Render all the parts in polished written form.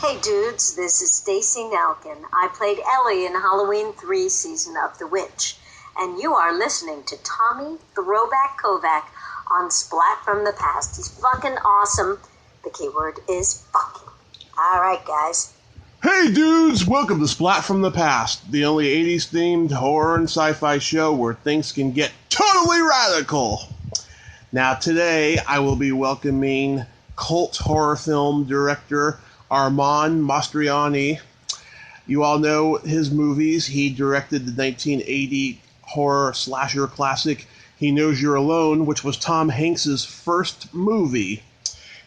Hey dudes, this is Stacey Nelkin. I played Ellie in Halloween 3 Season of the Witch. And you are listening to Tommy Throwback Kovac on Splat from the Past. He's fucking awesome. The keyword is fucking. Alright guys. Hey dudes, welcome to Splat from the Past, the only 80s themed horror and sci-fi show where things can get totally radical. Now today I will be welcoming cult horror film director Armand Mastroianni. You all know his movies. He directed the 1980 horror slasher classic He Knows You're Alone, which was Tom Hanks's first movie.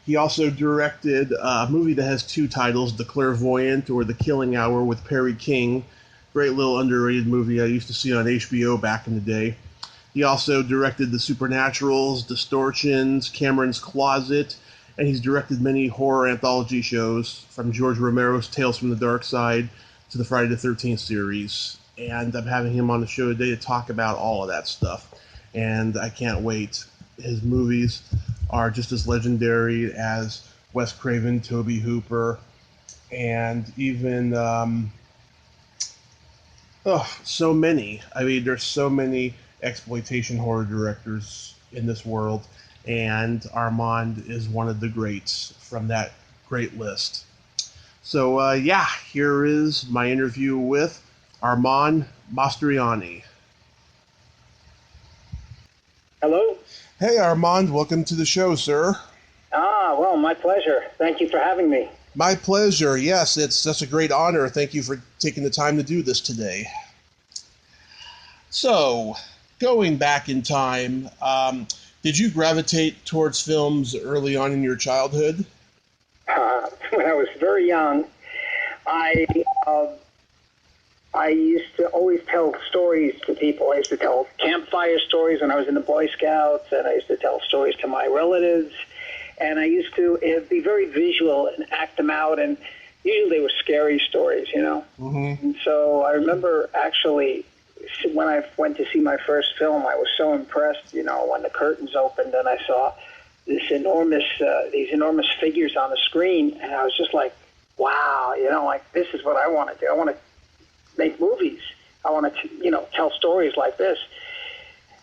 He also directed a movie that has two titles, The Clairvoyant or The Killing Hour with Perry King. Great little underrated movie I used to see on HBO back in the day. He also directed The Supernaturals, Distortions, Cameron's Closet, and he's directed many horror anthology shows, from George Romero's Tales from the Dark Side to the Friday the 13th series. And I'm having him on the show today to talk about all of that stuff. And I can't wait. His movies are just as legendary as Wes Craven, Tobe Hooper, and even so many. I mean, there's so many exploitation horror directors in this world, and Armand is one of the greats from that great list. So here is my interview with Armand Mastroianni. Hello? Hey Armand, welcome to the show, sir. Well, my pleasure. Thank you for having me. My pleasure, yes, it's such a great honor. Thank you for taking the time to do this today. So, going back in time, did you gravitate towards films early on in your childhood? When I was very young, I used to always tell stories to people. I used to tell campfire stories when I was in the Boy Scouts, and I used to tell stories to my relatives. And I used to be very visual and act them out, and usually they were scary stories, you know. Mm-hmm. And so I remember actually when I went to see my first film, I was so impressed, you know, when the curtains opened and I saw these enormous figures on the screen, and I was just like, wow, you know, like this is what I want to do. I want to make movies. I want to, you know, tell stories like this.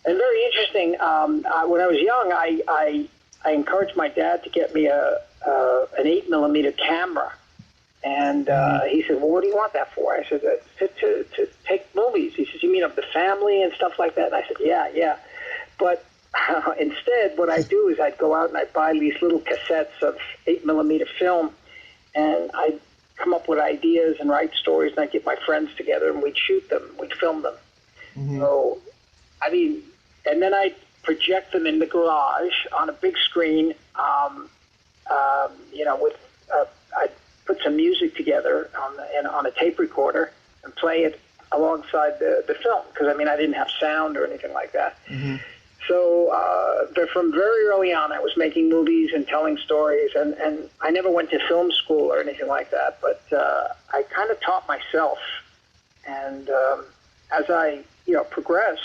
And very interesting. When I was young, I encouraged my dad to get me an 8mm camera, and he said, "Well, what do you want that for?" I said, "To take movies." He says, "You mean of the family and stuff like that?" And I said, "Yeah." But instead, what I do is I'd go out and I'd buy these little cassettes of 8mm film, and I'd come up with ideas and write stories, and I'd get my friends together and we'd shoot them, we'd film them. Mm-hmm. So, I mean, and then I'd project them in the garage on a big screen, you know, with I'd put some music together on a tape recorder and play it alongside the film, because I mean I didn't have sound or anything like that. Mm-hmm. So from very early on, I was making movies and telling stories, and I never went to film school or anything like that, but I kind of taught myself. And as I, you know, progressed,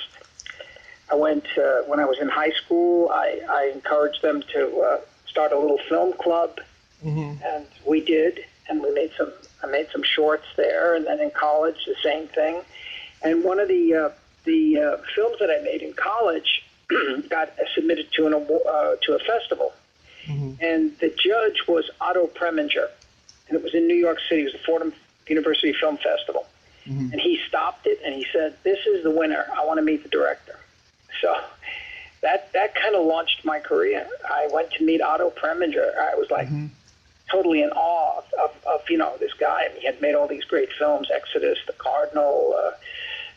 I went, when I was in high school, I encouraged them to start a little film club, Mm-hmm. and we did, and I made some shorts there, and then in college, the same thing. And one of the films that I made in college got submitted to a festival, Mm-hmm. and the judge was Otto Preminger, and it was in New York City. It was the Fordham University Film Festival, Mm-hmm. and he stopped it and he said, "This is the winner. I want to meet the director." So that kind of launched my career. I went to meet Otto Preminger. I was like Mm-hmm. totally in awe of you know, this guy. I mean, he had made all these great films, Exodus, The Cardinal,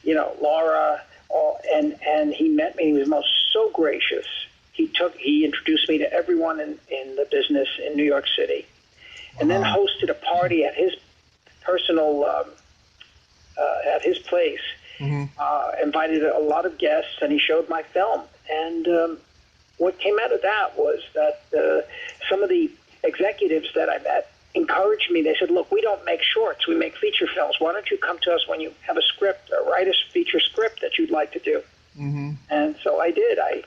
you know, Laura. And he met me. He was so gracious. He introduced me to everyone in the business in New York City, and then hosted a party at his personal at his place. Mm-hmm. Invited a lot of guests, and he showed my film. And what came out of that was that some of the executives that I met encouraged me. They said, "Look, we don't make shorts. We make feature films. Why don't you come to us when you have a script, or write a feature script that you'd like to do?" Mm-hmm. And so I did. I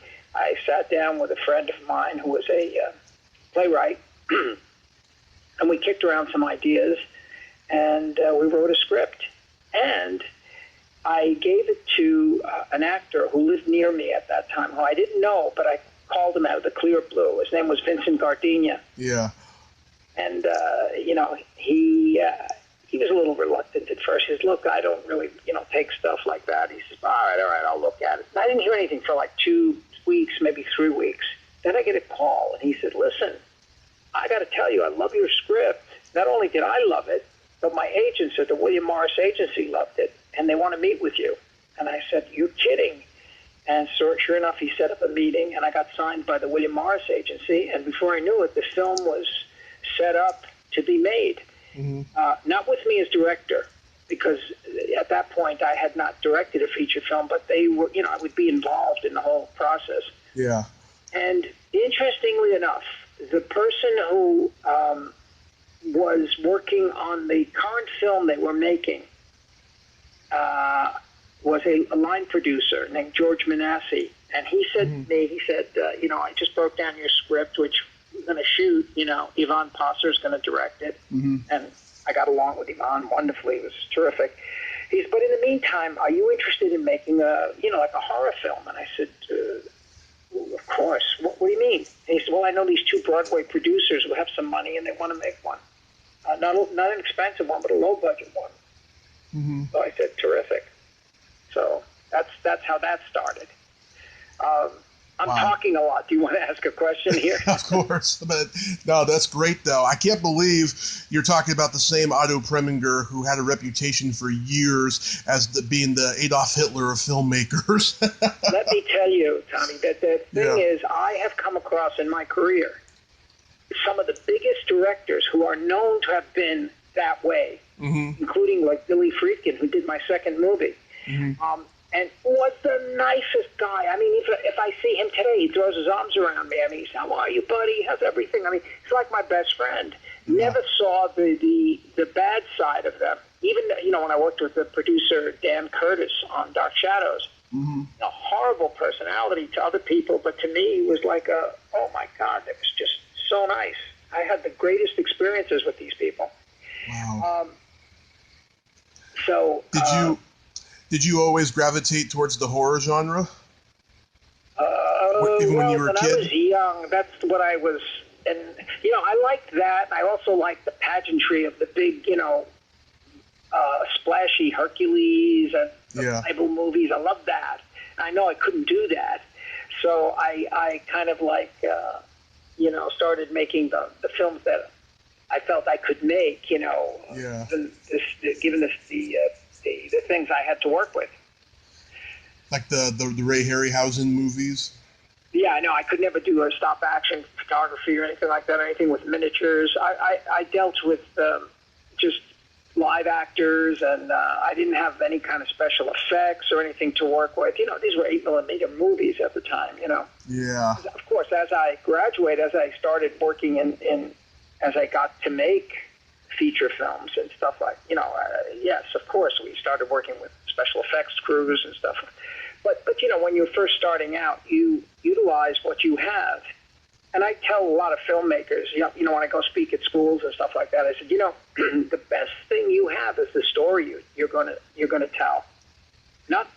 sat down with a friend of mine who was a playwright, And we kicked around some ideas, and we wrote a script. And I gave it to an actor who lived near me at that time, who I didn't know, but I called him out of the clear blue. His name was Vincent Gardenia. Yeah. And, he was a little reluctant at first. He says, look, I don't really, take stuff like that. He says, all right, I'll look at it. And I didn't hear anything for like 2 weeks, maybe 3 weeks. Then I get a call, and he said, listen, I got to tell you, I love your script. Not only did I love it, but my agents at the William Morris Agency loved it, and they want to meet with you. And I said, you're kidding. And so, sure enough, he set up a meeting, and I got signed by the William Morris Agency. And before I knew it, the film was set up to be made. Mm-hmm. Not with me as director, because at that point I had not directed a feature film, but they were, I would be involved in the whole process. Yeah. And interestingly enough, the person who was working on the current film they were making was a line producer named George Manassi. And he said to me, I just broke down your script, which we're going to shoot. Yvonne Posser is going to direct it. Mm-hmm. And I got along with Yvonne wonderfully. It was terrific. He said, but in the meantime, are you interested in making like a horror film? And I said, of course. What do you mean? And he said, well, I know these 2 Broadway producers who have some money and they want to make one. Not an expensive one, but a low-budget one. Mm-hmm. So I said, terrific. So that's how that started. I'm talking a lot. Do you want to ask a question here? Of course. But no, that's great, though. I can't believe you're talking about the same Otto Preminger who had a reputation for years as being the Adolf Hitler of filmmakers. Let me tell you, Tommy, that the thing is, I have come across in my career some of the biggest directors who are known to have been that way, including like Billy Friedkin, who did my second movie. Mm-hmm. And was the nicest guy. I mean, if I see him today, he throws his arms around me. I mean, he says, how are you, buddy? How's everything? I mean, he's like my best friend. Yeah. Never saw the bad side of them. Even, when I worked with the producer, Dan Curtis, on Dark Shadows, a horrible personality to other people, but to me, he was like oh my God, it was just so nice. I had the greatest experiences with these people. Wow. Did you always gravitate towards the horror genre? Even when you were a kid? When I was young, that's what I was. And, I liked that. I also liked the pageantry of the big, splashy Hercules and the Bible movies. I loved that. I know I couldn't do that. So I kind of started making the films that I felt I could make, given the things I had to work with. Like the Ray Harryhausen movies? Yeah, I know. I could never do a stop-action photography or anything like that, or anything with miniatures. I dealt with just live actors, and I didn't have any kind of special effects or anything to work with. These were 8mm movies at the time, Yeah. Of course, as I graduated, as I started working as I got to make feature films and stuff like, yes, of course, we started working with special effects crews and stuff. But when you're first starting out, you utilize what you have. And I tell a lot of filmmakers, when I go speak at schools and stuff like that, I said, the best thing you have is the story you're going to tell. Not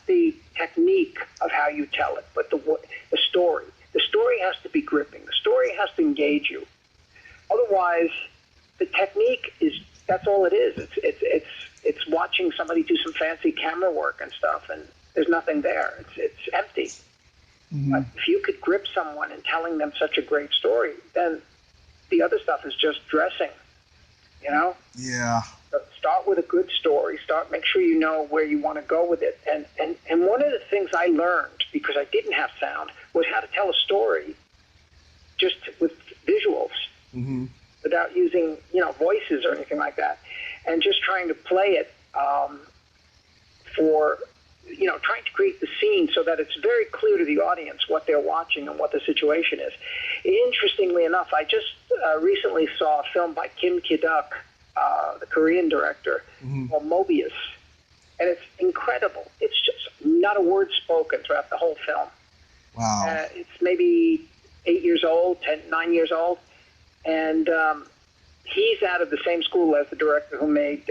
the technique of how you tell it, but the story. The story has to be gripping. The story has to engage you. Otherwise, the technique that's all it is. It's watching somebody do some fancy camera work and stuff, and there's nothing there. It's empty. Mm-hmm. But if you could grip someone and telling them such a great story, then the other stuff is just dressing. Yeah. So start with a good story. Make sure you know where you want to go with it. And one of the things I learned, because I didn't have sound, was how to tell a story just with visuals. Mm-hmm. Without using, voices or anything like that, and just trying to play it trying to create the scene so that it's very clear to the audience what they're watching and what the situation is. Interestingly enough, I just recently saw a film by Kim Ki-duk, the Korean director, called Mobius, and it's incredible. It's just not a word spoken throughout the whole film. Wow. It's maybe 9 years old, and he's out of the same school as the director who made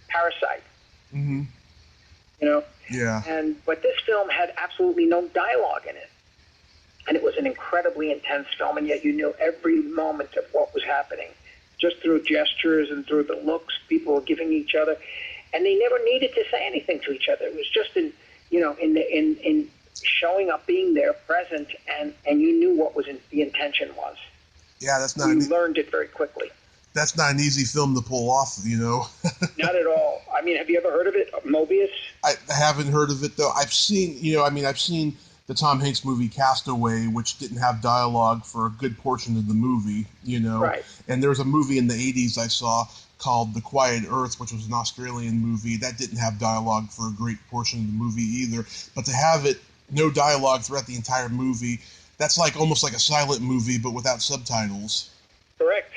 Parasite. Mm-hmm. You know? Yeah. But this film had absolutely no dialogue in it. And it was an incredibly intense film, and yet you knew every moment of what was happening, just through gestures and through the looks people were giving each other. And they never needed to say anything to each other. It was just in showing up, being there, present, and you knew what the intention was. Yeah, that's not. You learned it very quickly. That's not an easy film to pull off, you know. Not at all. I mean, have you ever heard of it, Mobius? I haven't heard of it though. I've seen the Tom Hanks movie Castaway, which didn't have dialogue for a good portion of the movie, you know. Right. And there was a movie in the 80s I saw called The Quiet Earth, which was an Australian movie. That didn't have dialogue for a great portion of the movie either. But to have it, no dialogue throughout the entire movie, that's like almost like a silent movie, but without subtitles. Correct.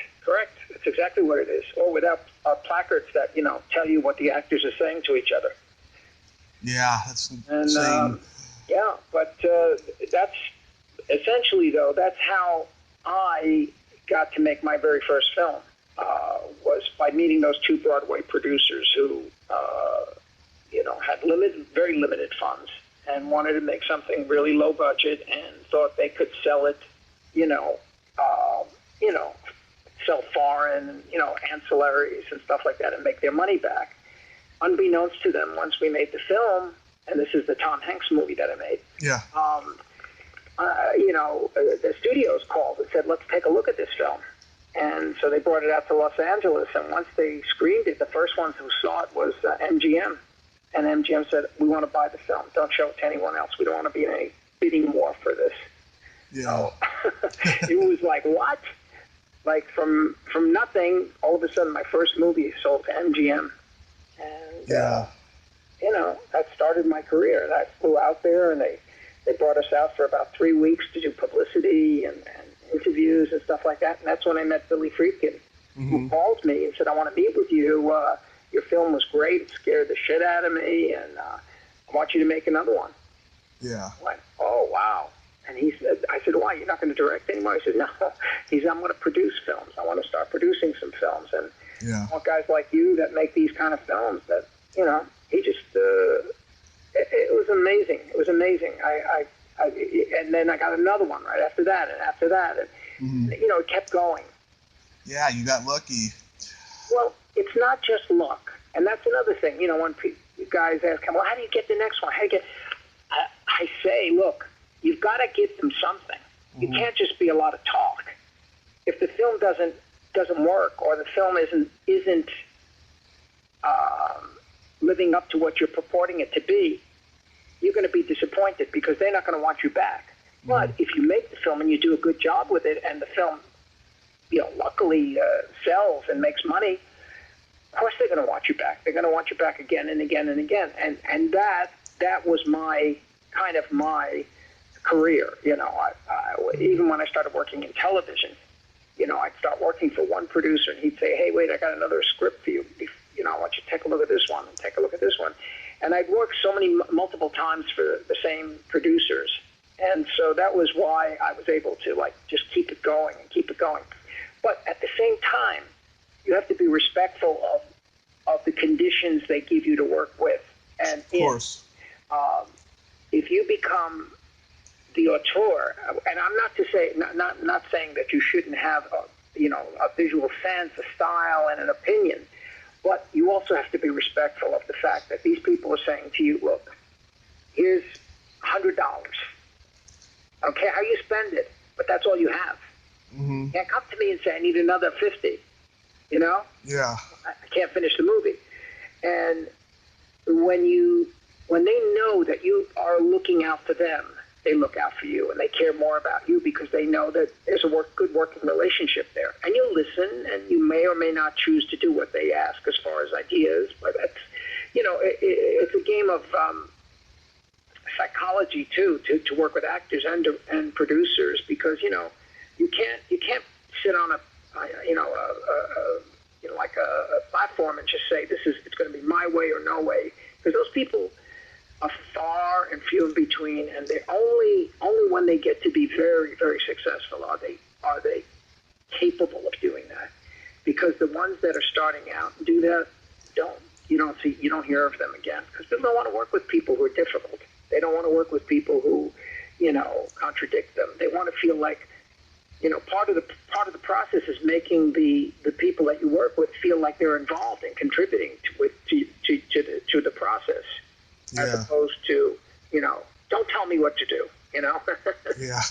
That's exactly what it is. Or without placards that, tell you what the actors are saying to each other. Yeah, that's insane. Yeah, but that's essentially, though, that's how I got to make my very first film, was by meeting those two Broadway producers who, had very limited funds and wanted to make something really low budget and thought they could sell it, sell foreign, ancillaries and stuff like that and make their money back. Unbeknownst to them, once we made the film, and this is the Tom Hanks movie that I made. Yeah. The studios called and said, let's take a look at this film. And so they brought it out to Los Angeles, and once they screened it, the first ones who saw it was MGM. And MGM said, we want to buy the film. Don't show it to anyone else. We don't want to be in any bidding war for this. Yeah. So it was like, what? Like from nothing, all of a sudden my first movie sold to MGM. And, that started my career. And I flew out there, and they brought us out for about 3 weeks to do publicity and interviews and stuff like that. And that's when I met Billy Friedkin, who called me and said, I want to meet with you. Your film was great. It scared the shit out of me, and I want you to make another one. Yeah. I went, oh, wow. And I said, why? You're not going to direct anymore? He said, no. He said, I'm going to produce films. I want to start producing some films. And I want guys like you that make these kind of films that, he just, it was amazing. It was amazing. And then I got another one right after that, and after that. And, it kept going. Yeah, you got lucky. Well, it's not just luck. And that's another thing. When guys ask, well, how do you get the next one? I say, look, you've got to give them something. You can't just be a lot of talk. If the film doesn't work, or the film isn't living up to what you're purporting it to be, you're going to be disappointed because they're not going to want you back. But if you make the film and you do a good job with it, and the film, luckily sells and makes money, of course they're going to want you back. They're going to want you back again and again and again. And that was my career. Even when I started working in television, I'd start working for one producer, and he'd say, hey, wait, I got another script for you. I want you to take a look at this one and take a look at this one. And I'd worked multiple times for the same producers. And so that was why I was able to just keep it going and keep it going. But at the same time, you have to be respectful of the conditions they give you to work with. And of course. If you become the auteur, and I'm not saying that you shouldn't have a visual sense, a style, and an opinion, but you also have to be respectful of the fact that these people are saying to you, look, here's $100. I don't care how you spend it, but that's all you have. You can't come to me and say, I need another 50, Yeah. I can't finish the movie. And when they know that you are looking out for them, they look out for you, and they care more about you because they know that there's a good working relationship there. And you listen, and you may or may not choose to do what they ask as far as ideas, but that's, it's a game of psychology too, to work with actors and producers, because you can't sit on a platform and just say it's going to be my way or no way, because those people are far and few in between, and they only when they get to be very, very successful are they capable of doing that, because the ones that are starting out and do that you don't hear of them again, because people don't want to work with people who are difficult. They don't want to work with people who, contradict them. They want to feel like, part of the process is making the people that you work with feel like they're involved and contributing to the process, as opposed to, don't tell me what to do, Yeah.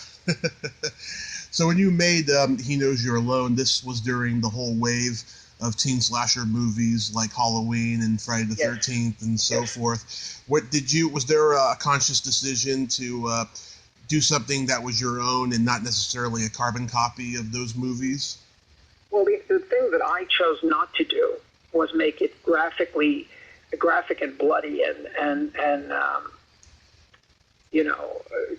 So when you made He Knows You're Alone, this was during the whole wave of teen slasher movies like Halloween and Friday the 13th and so forth. Was there a conscious decision to do something that was your own and not necessarily a carbon copy of those movies? Well, the thing that I chose not to do was make it graphic and bloody and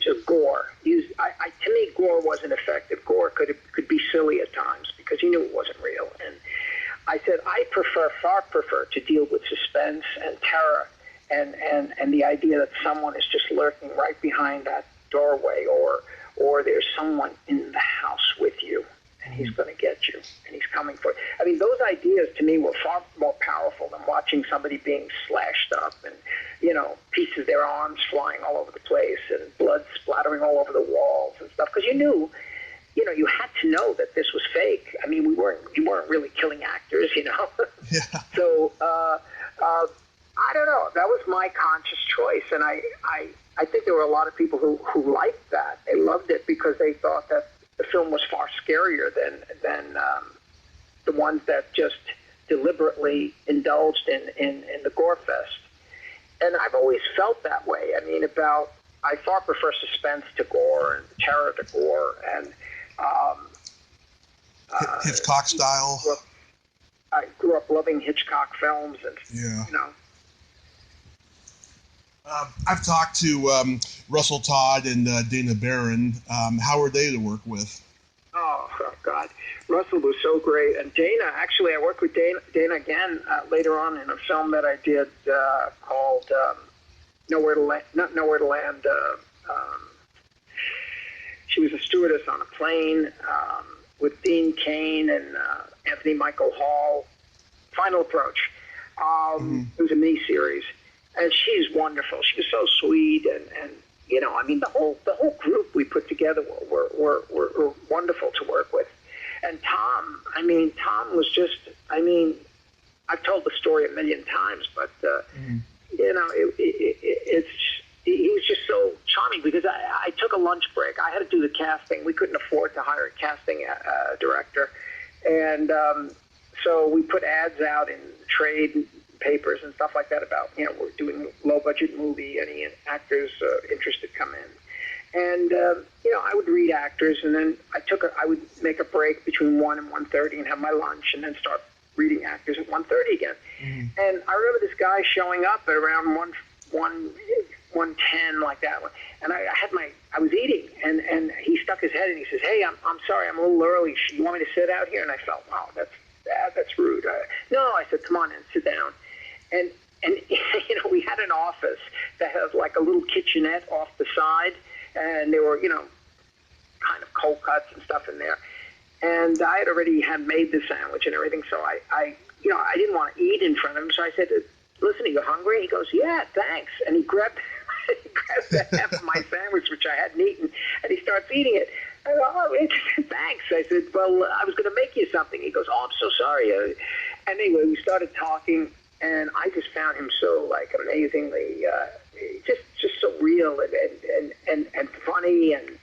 to gore. To me, gore wasn't effective. Gore could be silly at times because you knew it wasn't real. And I said I far prefer to deal with suspense and terror and the idea that someone is just lurking right behind that doorway, or there's someone in the house with you and he's going to get you and he's coming for you. I mean, those ideas to me were far more powerful than watching somebody being slashed up and, pieces of their arms flying all over the place and blood splattering all over the walls and stuff. Because you knew, you had to know that this was fake. I mean, we weren't really killing actors, Yeah. So, I don't know. That was my conscious choice. And I think there were a lot of people who liked that. They loved it because they thought that the film was far scarier than the ones that just deliberately indulged in the gore fest. And I've always felt that way. I mean, I far prefer suspense to gore and terror to gore and Hitchcock style. I grew up loving Hitchcock films, and I've talked to Russell Todd and Dana Barron. How are they to work with? Oh God, Russell was so great, and Dana. Actually, I worked with Dana again later on in a film that I did called Nowhere to Land. Not Nowhere to Land. She was a stewardess on a plane with Dean Cain and Anthony Michael Hall. Final Approach. It was a mini-series, and she's wonderful. She was so sweet, and I mean, the whole group we put together were wonderful to work with. And Tom was just, I've told the story a million times, but he was just so charming because I took a lunch break. I had to do the casting. We couldn't afford to hire a casting director, and so we put ads out in trade papers and stuff like that about, we're doing a low-budget movie, any actors interested come in. And, I would read actors, and then I would make a break between 1 and 1:30 and have my lunch, and then start reading actors at 1:30 again. And I remember this guy showing up at around 1:10, like that. And I was eating, and he stuck his head in. He says, "Hey, I'm sorry, I'm a little early. You want me to sit out here?" And I felt, wow, that's rude. No, I said, come on in, sit down. And we had an office that had like a little kitchenette off the side, and there were, kind of cold cuts and stuff in there. And I had already made the sandwich and everything, so I didn't want to eat in front of him, so I said, "Listen, are you hungry?" He goes, "Yeah, thanks." And he grabbed the half of my sandwich, which I hadn't eaten, and he starts eating it. I go, "Oh, thanks." I said, "Well, I was going to make you something." He goes, "Oh, I'm so sorry." And anyway, we started talking, and I just found him so amazingly, just so real and funny, and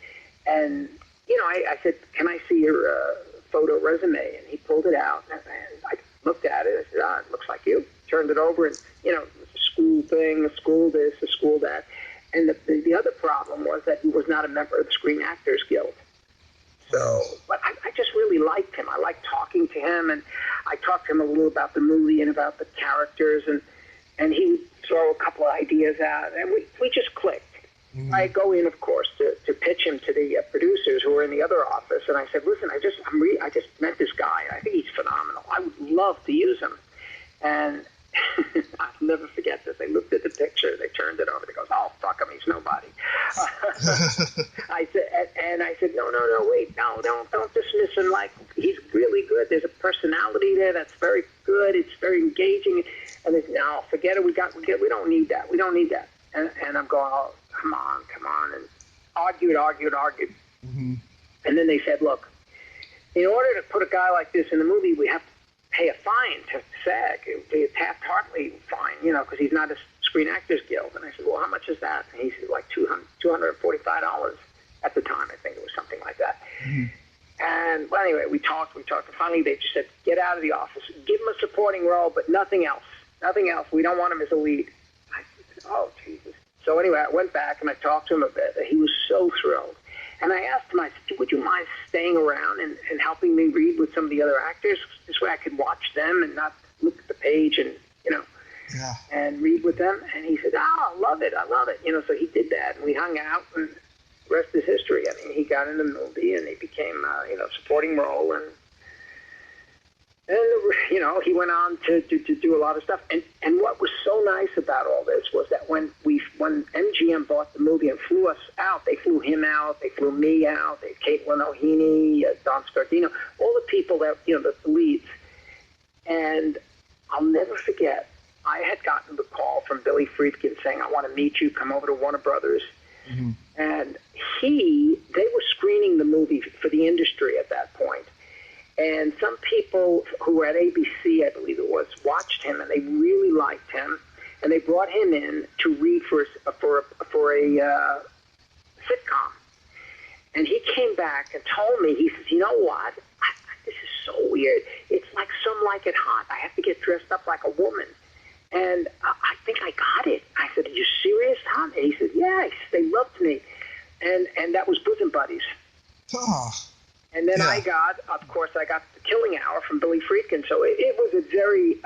I said, "Can I see your photo resume?" And he pulled it out, and I looked at it. I said, "It looks like you." Turned it over, and it was a school thing, a school this, a school that. And the other problem was that he was not a member of the Screen Actors Guild. So, but I just really liked him. I liked talking to him, and I talked to him a little about the movie and about the characters, and he would throw a couple of ideas out, and we just clicked. I go in, of course, to pitch him to the producers who were in the other office, and I said, "Listen, I just met this guy. I think he's phenomenal. I would love to use him." And I'll never forget this. They looked at the picture, they turned it over, they goes, "Oh, fuck him, he's nobody." I said, no, wait, no, don't dismiss him. Like, he's really good. There's a personality there that's very good. It's very engaging. And they said, "No, forget it. We don't need that. We don't need that." And I'm going, "Oh, come on," and argued. Mm-hmm. And then they said, "Look, in order to put a guy like this in the movie, we have to pay a fine to SAG. It would be a Taft-Hartley fine, because he's not a Screen Actors Guild." And I said, "Well, how much is that?" And he said, like $245 at the time. I think it was something like that. Mm-hmm. And, well, anyway, we talked, and finally they just said, "Get out of the office. Give him a supporting role, but nothing else. Nothing else. We don't want him as a lead." I said, "Oh, Jesus." So anyway, I went back and I talked to him a bit. He was so thrilled. And I asked him, I said, "Would you mind staying around and helping me read with some of the other actors? This way I could watch them and not look at the page and, yeah, and read with them." And he said, "Oh, I love it. So he did that, and we hung out, and the rest is history. I mean, he got in the movie, and he became, supporting role, and he went on to do a lot of stuff. And what was so nice about all this was that when MGM bought the movie and flew us out, they flew him out, they flew me out, they Caitlin O'Heaney, Don Scardino, all the people that, the leads. And I'll never forget, I had gotten the call from Billy Friedkin saying, "I want to meet you, come over to Warner Brothers." Mm-hmm. And they were screening the movie for the industry at that point. And some people who were at ABC, I believe it was, watched him, and they really liked him. And they brought him in to read for a sitcom. And he came back and told me, he says, "You know what? This is so weird. It's like Some Like It Hot. I have to get dressed up like a woman. And I think I got it." I said, "Are you serious, Tom?" And he said, "Yeah." He said, "They loved me." And that was Bosom Buddies. Oh. And then Yeah. I got The Killing Hour from Billy Friedkin. So it was a very,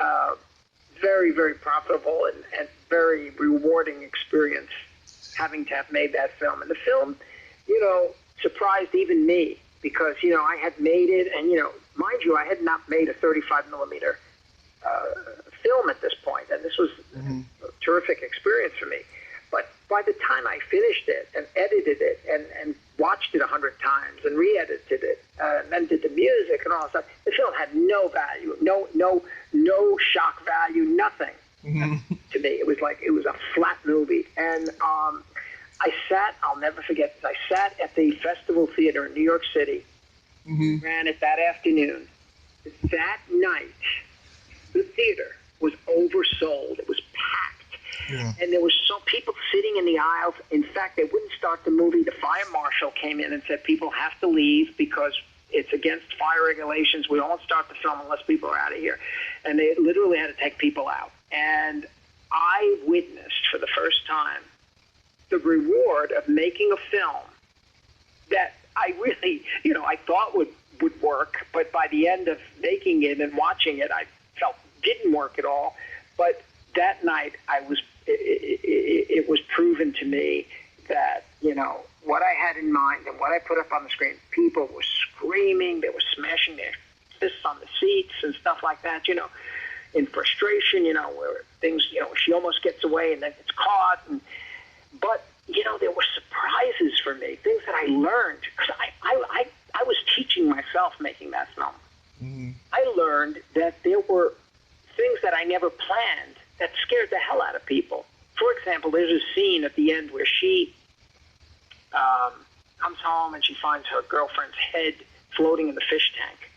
very, very profitable and very rewarding experience having to have made that film. And the film, surprised even me because, I had made it. And, mind you, I had not made a 35 millimeter film at this point. And this was Mm-hmm. a terrific experience for me. But by the time I finished it and edited it and watched it 100 times and re-edited it and then did the music and all that stuff, the film had no value, no shock value, nothing Mm-hmm. to me. It was a flat movie. And I'll never forget this, I sat at the Festival Theater in New York City, Mm-hmm. ran it that afternoon. That night, the theater was oversold. It was packed. Yeah. And there was people sitting in the aisles. In fact, they wouldn't start the movie. The fire marshal came in and said, "People have to leave because it's against fire regulations. We won't start the film unless people are out of here." And they literally had to take people out. And I witnessed for the first time the reward of making a film that I really, I thought would work. But by the end of making it and watching it, I felt didn't work at all. But that night, it was proven to me that, what I had in mind and what I put up on the screen, people were screaming, they were smashing their fists on the seats and stuff like that, in frustration, where things, she almost gets away and then gets caught. But, there were surprises for me, things that I learned, because I was teaching myself making that film. Mm-hmm. I learned that there were things that I never planned that scared the hell out of people. For example, there's a scene at the end where she comes home and she finds her girlfriend's head floating in the fish tank.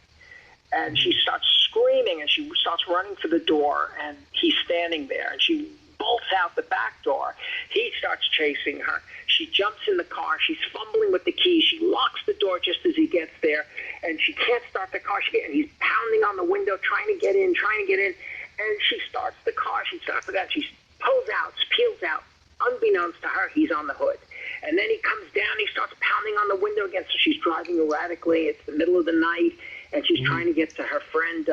And she starts screaming and she starts running for the door, and he's standing there, and she bolts out the back door. He starts chasing her. She jumps in the car. She's fumbling with the key. She locks the door just as he gets there, and she can't start the car. And he's pounding on the window, trying to get in. And she starts the car. She starts with that. She peels out. Unbeknownst to her, he's on the hood. And then he comes down. He starts pounding on the window again. So she's driving erratically. It's the middle of the night, and she's trying to get to her friend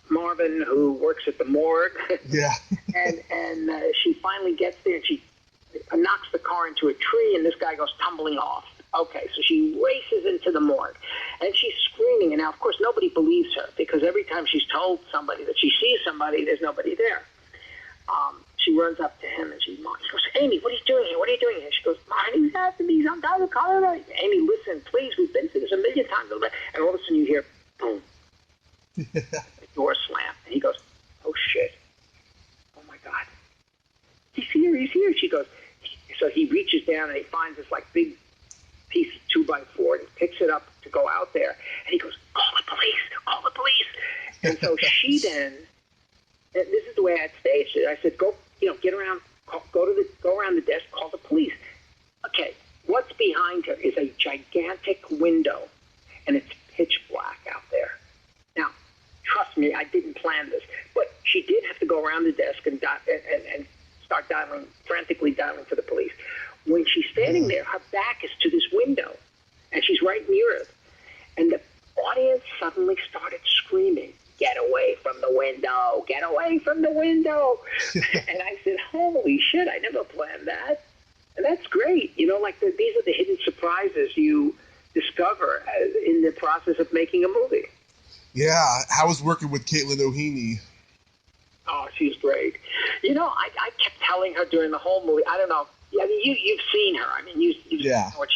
Marvin, who works at the morgue. Yeah. and she finally gets there, and she knocks the car into a tree, and this guy goes tumbling off. Okay, so she races into the morgue, and she's screaming. And now, of course, nobody believes her because every time she's told somebody that she sees somebody, there's nobody there. She runs up to him, and she goes, Amy, what are you doing here? What are you doing here? She goes, Marty's after me. He's on top of the car. Amy, listen, please. We've been through this a million times. And all of a sudden you hear, boom, the door slam. And he goes, oh, shit. Oh, my God. He's here. He's here. She goes, so he reaches down, and he finds this, like, big piece of 2x4, and he picks it up to go out there. And he goes, call the police. Call the police. And so she then, and this is the way I staged it. I said, go, get around, go around the desk, call the police. Okay, what's behind her is a gigantic window, and it's pitch black out there. Now, trust me, I didn't plan this, but she did have to go around the desk and start frantically dialing for the police. When she's standing there, her back is to this window, and she's right near it. And the audience suddenly started screaming, get away from the window, get away from the window. And I said, holy shit, I never planned that. And that's great. These are the hidden surprises you discover in the process of making a movie. Yeah, how was working with Caitlin O'Heaney? Oh, she's great. I kept telling her during the whole movie, I don't know, you've seen her. I mean, you've yeah. seen her.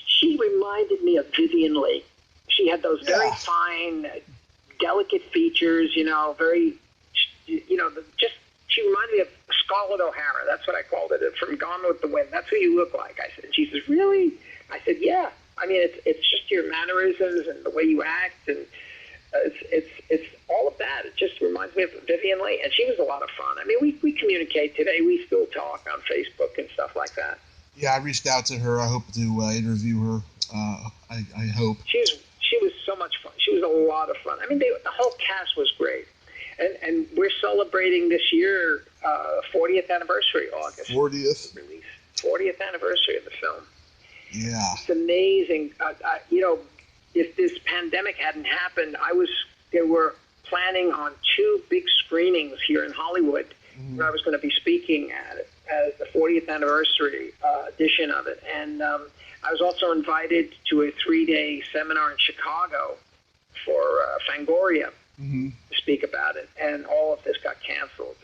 She reminded me of Vivian Leigh. She had those very fine, delicate features, very, she reminded me of Scarlett O'Hara. That's what I called it, from Gone with the Wind. That's who you look like. I said, and she says, really? I said, yeah. I mean, it's just your mannerisms and the way you act, and it's all of that. It just reminds me of Vivian Leigh, and she was a lot of fun. I mean, we communicate today. We still talk on Facebook and stuff like that. Yeah, I reached out to her. I hope to interview her. I hope. She was so much fun. She was a lot of fun. I mean, the whole cast was great. And we're celebrating this year 40th anniversary, August. 40th? Release. 40th anniversary of the film. Yeah. It's amazing. If this pandemic hadn't happened, they were planning on 2 big screenings here in Hollywood where I was going to be speaking at it as the 40th anniversary edition of it. And I was also invited to a 3-day seminar in Chicago for Fangoria to speak about it, and all of this got canceled.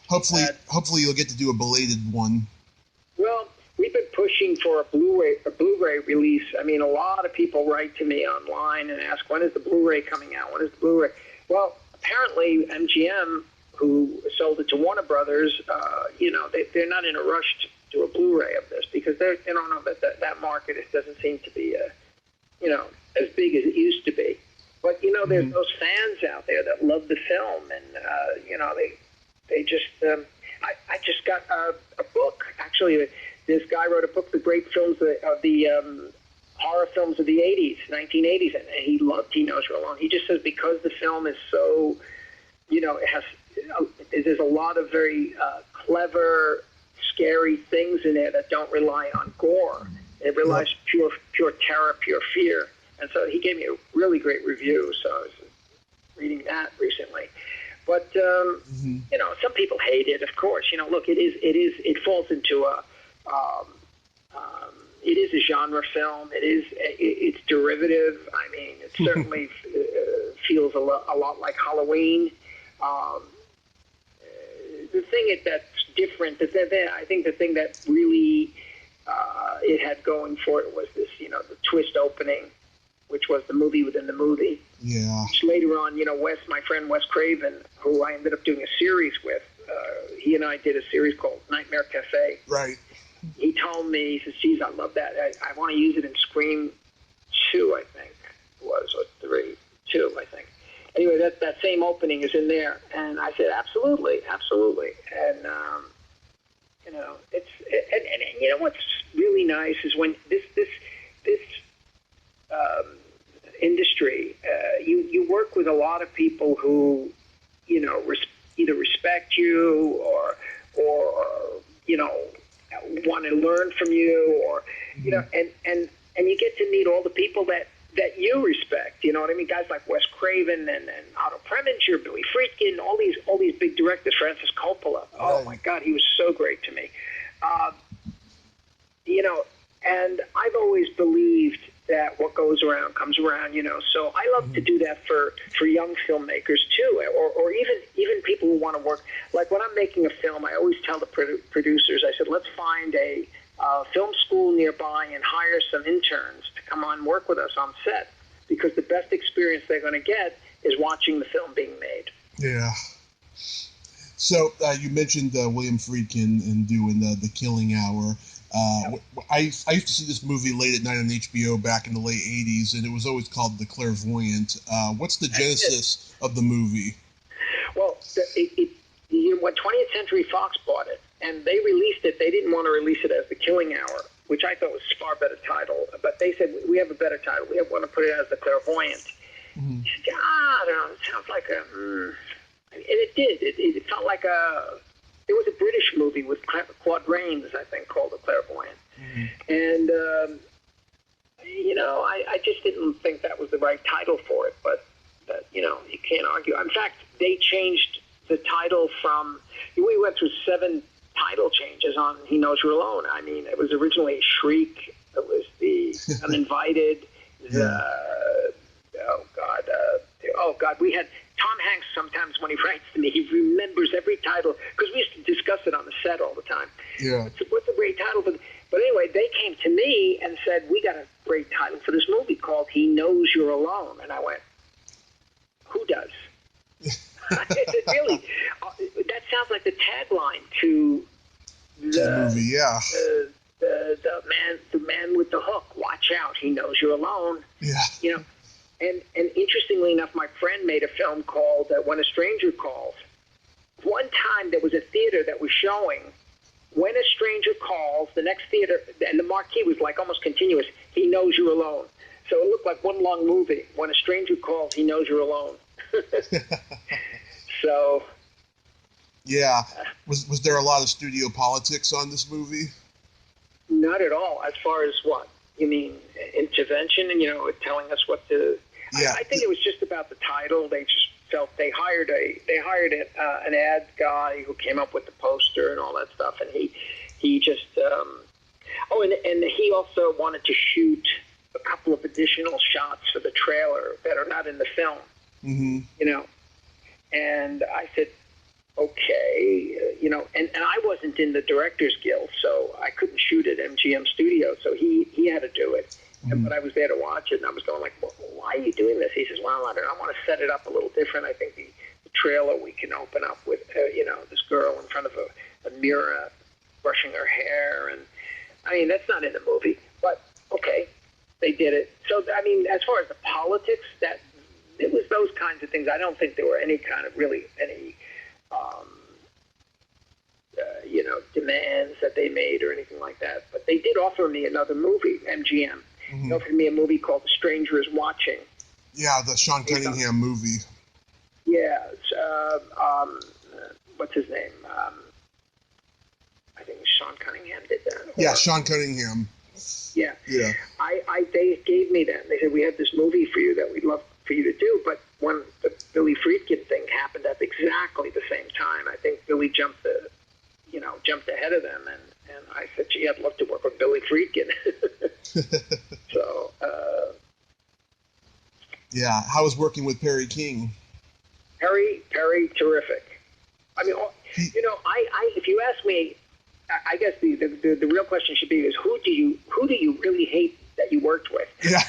Hopefully you'll get to do a belated one. Well, we've been pushing for a Blu-ray release. I mean, a lot of people write to me online and ask, when is the Blu-ray coming out? When is the Blu-ray? Well, apparently MGM, who sold it to Warner Brothers, they're not in a rush to do a Blu-ray of this because they don't know that market doesn't seem to be, as big as it used to be. But, there's those fans out there that love the film, and, they just, I just got a book. Actually, this guy wrote a book, The Great Films of the Horror Films of the 80s, 1980s, and he loved He Knows You're Alone. He just says because the film is so, there's a lot of very clever, scary things in there that don't rely on gore. It relies pure terror, pure fear. And so he gave me a really great review, so I was reading that recently. But, some people hate it, of course. Look, it falls into it is a genre film. It's derivative. I mean, it certainly feels a lot like Halloween. The thing that's different, I think the thing that really it had going for it was this, the twist opening, which was the movie within the movie. Yeah. Which later on, my friend Wes Craven, who I ended up doing a series with, he and I did a series called Nightmare Cafe. Right. He told me, he says, geez, I love that. I want to use it in Scream 2, I think it was, or 3, 2, I think. Anyway, that same opening is in there. And I said, absolutely. And, what's really nice is when this industry, you work with a lot of people who, either respect you or want to learn from you, or and you get to meet all the people that you respect. You know what I mean? Guys like Wes Craven and Otto Preminger, Billy Friedkin, all these big directors, Francis Coppola. Oh my God, he was so great to me. And I've always believed that what goes around comes around, you know. So I love to do that for young filmmakers too, or even people who want to work. Like when I'm making a film, I always tell the producers, I said, let's find a film school nearby and hire some interns to come on and work with us on set, because the best experience they're going to get is watching the film being made. Yeah. So you mentioned William Friedkin and doing the Killing Hour. I used to see this movie late at night on HBO back in the late 80s, and it was always called The Clairvoyant. What's the genesis of the movie? Well, when 20th Century Fox bought it, and they released it, they didn't want to release it as The Killing Hour, which I thought was a far better title. But they said, we have a better title. We want to put it as The Clairvoyant. Mm-hmm. I said, I don't know, it sounds like a... And it did. It felt like there was a British movie with Claude Rains, I think, called The Clairvoyant. Mm-hmm. And, you know, I just didn't think that was the right title for it. But, you know, you can't argue. In fact, they changed the title from... We went through 7 title changes on He Knows You're Alone. I mean, it was originally Shriek. It was the Uninvited. Oh, God, we had... Tom Hanks, sometimes when he writes to me, he remembers every title, because we used to discuss it on the set all the time. Yeah. What's a great title? But anyway, they came to me and said, we got a great title for this movie called He Knows You're Alone. And I went, who does? I said, really? That sounds like the tagline to the movie, yeah. The man with the hook. Watch out, he knows you're alone. Yeah. You know. And interestingly enough, my friend made a film called When a Stranger Calls. One time there was a theater that was showing When a Stranger Calls, the next theater, and the marquee was like almost continuous, He Knows You're Alone. So it looked like one long movie. When a Stranger Calls, He Knows You're Alone. So... Yeah. Was there a lot of studio politics on this movie? Not at all. As far as what? You mean intervention and, you know, telling us what to... Yeah. I think it was just about the title. They just felt they hired an ad guy who came up with the poster and all that stuff, and he just and he also wanted to shoot a couple of additional shots for the trailer that are not in the film. Mm-hmm. You know, and I said, okay, you know, and I wasn't in the Directors Guild, so I couldn't shoot at MGM Studios, so he had to do it. Mm-hmm. But I was there to watch it, and I was going like, well, why are you doing this? He says, well, I don't know, I want to set it up a little different. I think the trailer we can open up with, you know, this girl in front of a mirror brushing her hair, and I mean, that's not in the movie, but okay, they did it. So, I mean, as far as the politics, that it was those kinds of things. I don't think there were any kind of really any... you know, demands that they made or anything like that. But they did offer me another movie, MGM. Mm-hmm. They offered me a movie called The Stranger is Watching. Yeah, the Sean Cunningham movie. Yeah. What's his name? I think Sean Cunningham did that. Yeah, Sean Cunningham. Yeah. Yeah. They gave me that. They said, we have this movie for you that we'd love for you to do, but when the Billy Friedkin thing happened at exactly the same time, I think Billy jumped ahead of them, and I said, gee, I'd love to work with Billy Friedkin. So, yeah, how was working with Perry King? Perry, terrific. I mean, you know, I if you ask me, I guess the real question should be is who do you really hate that you worked with? Yeah.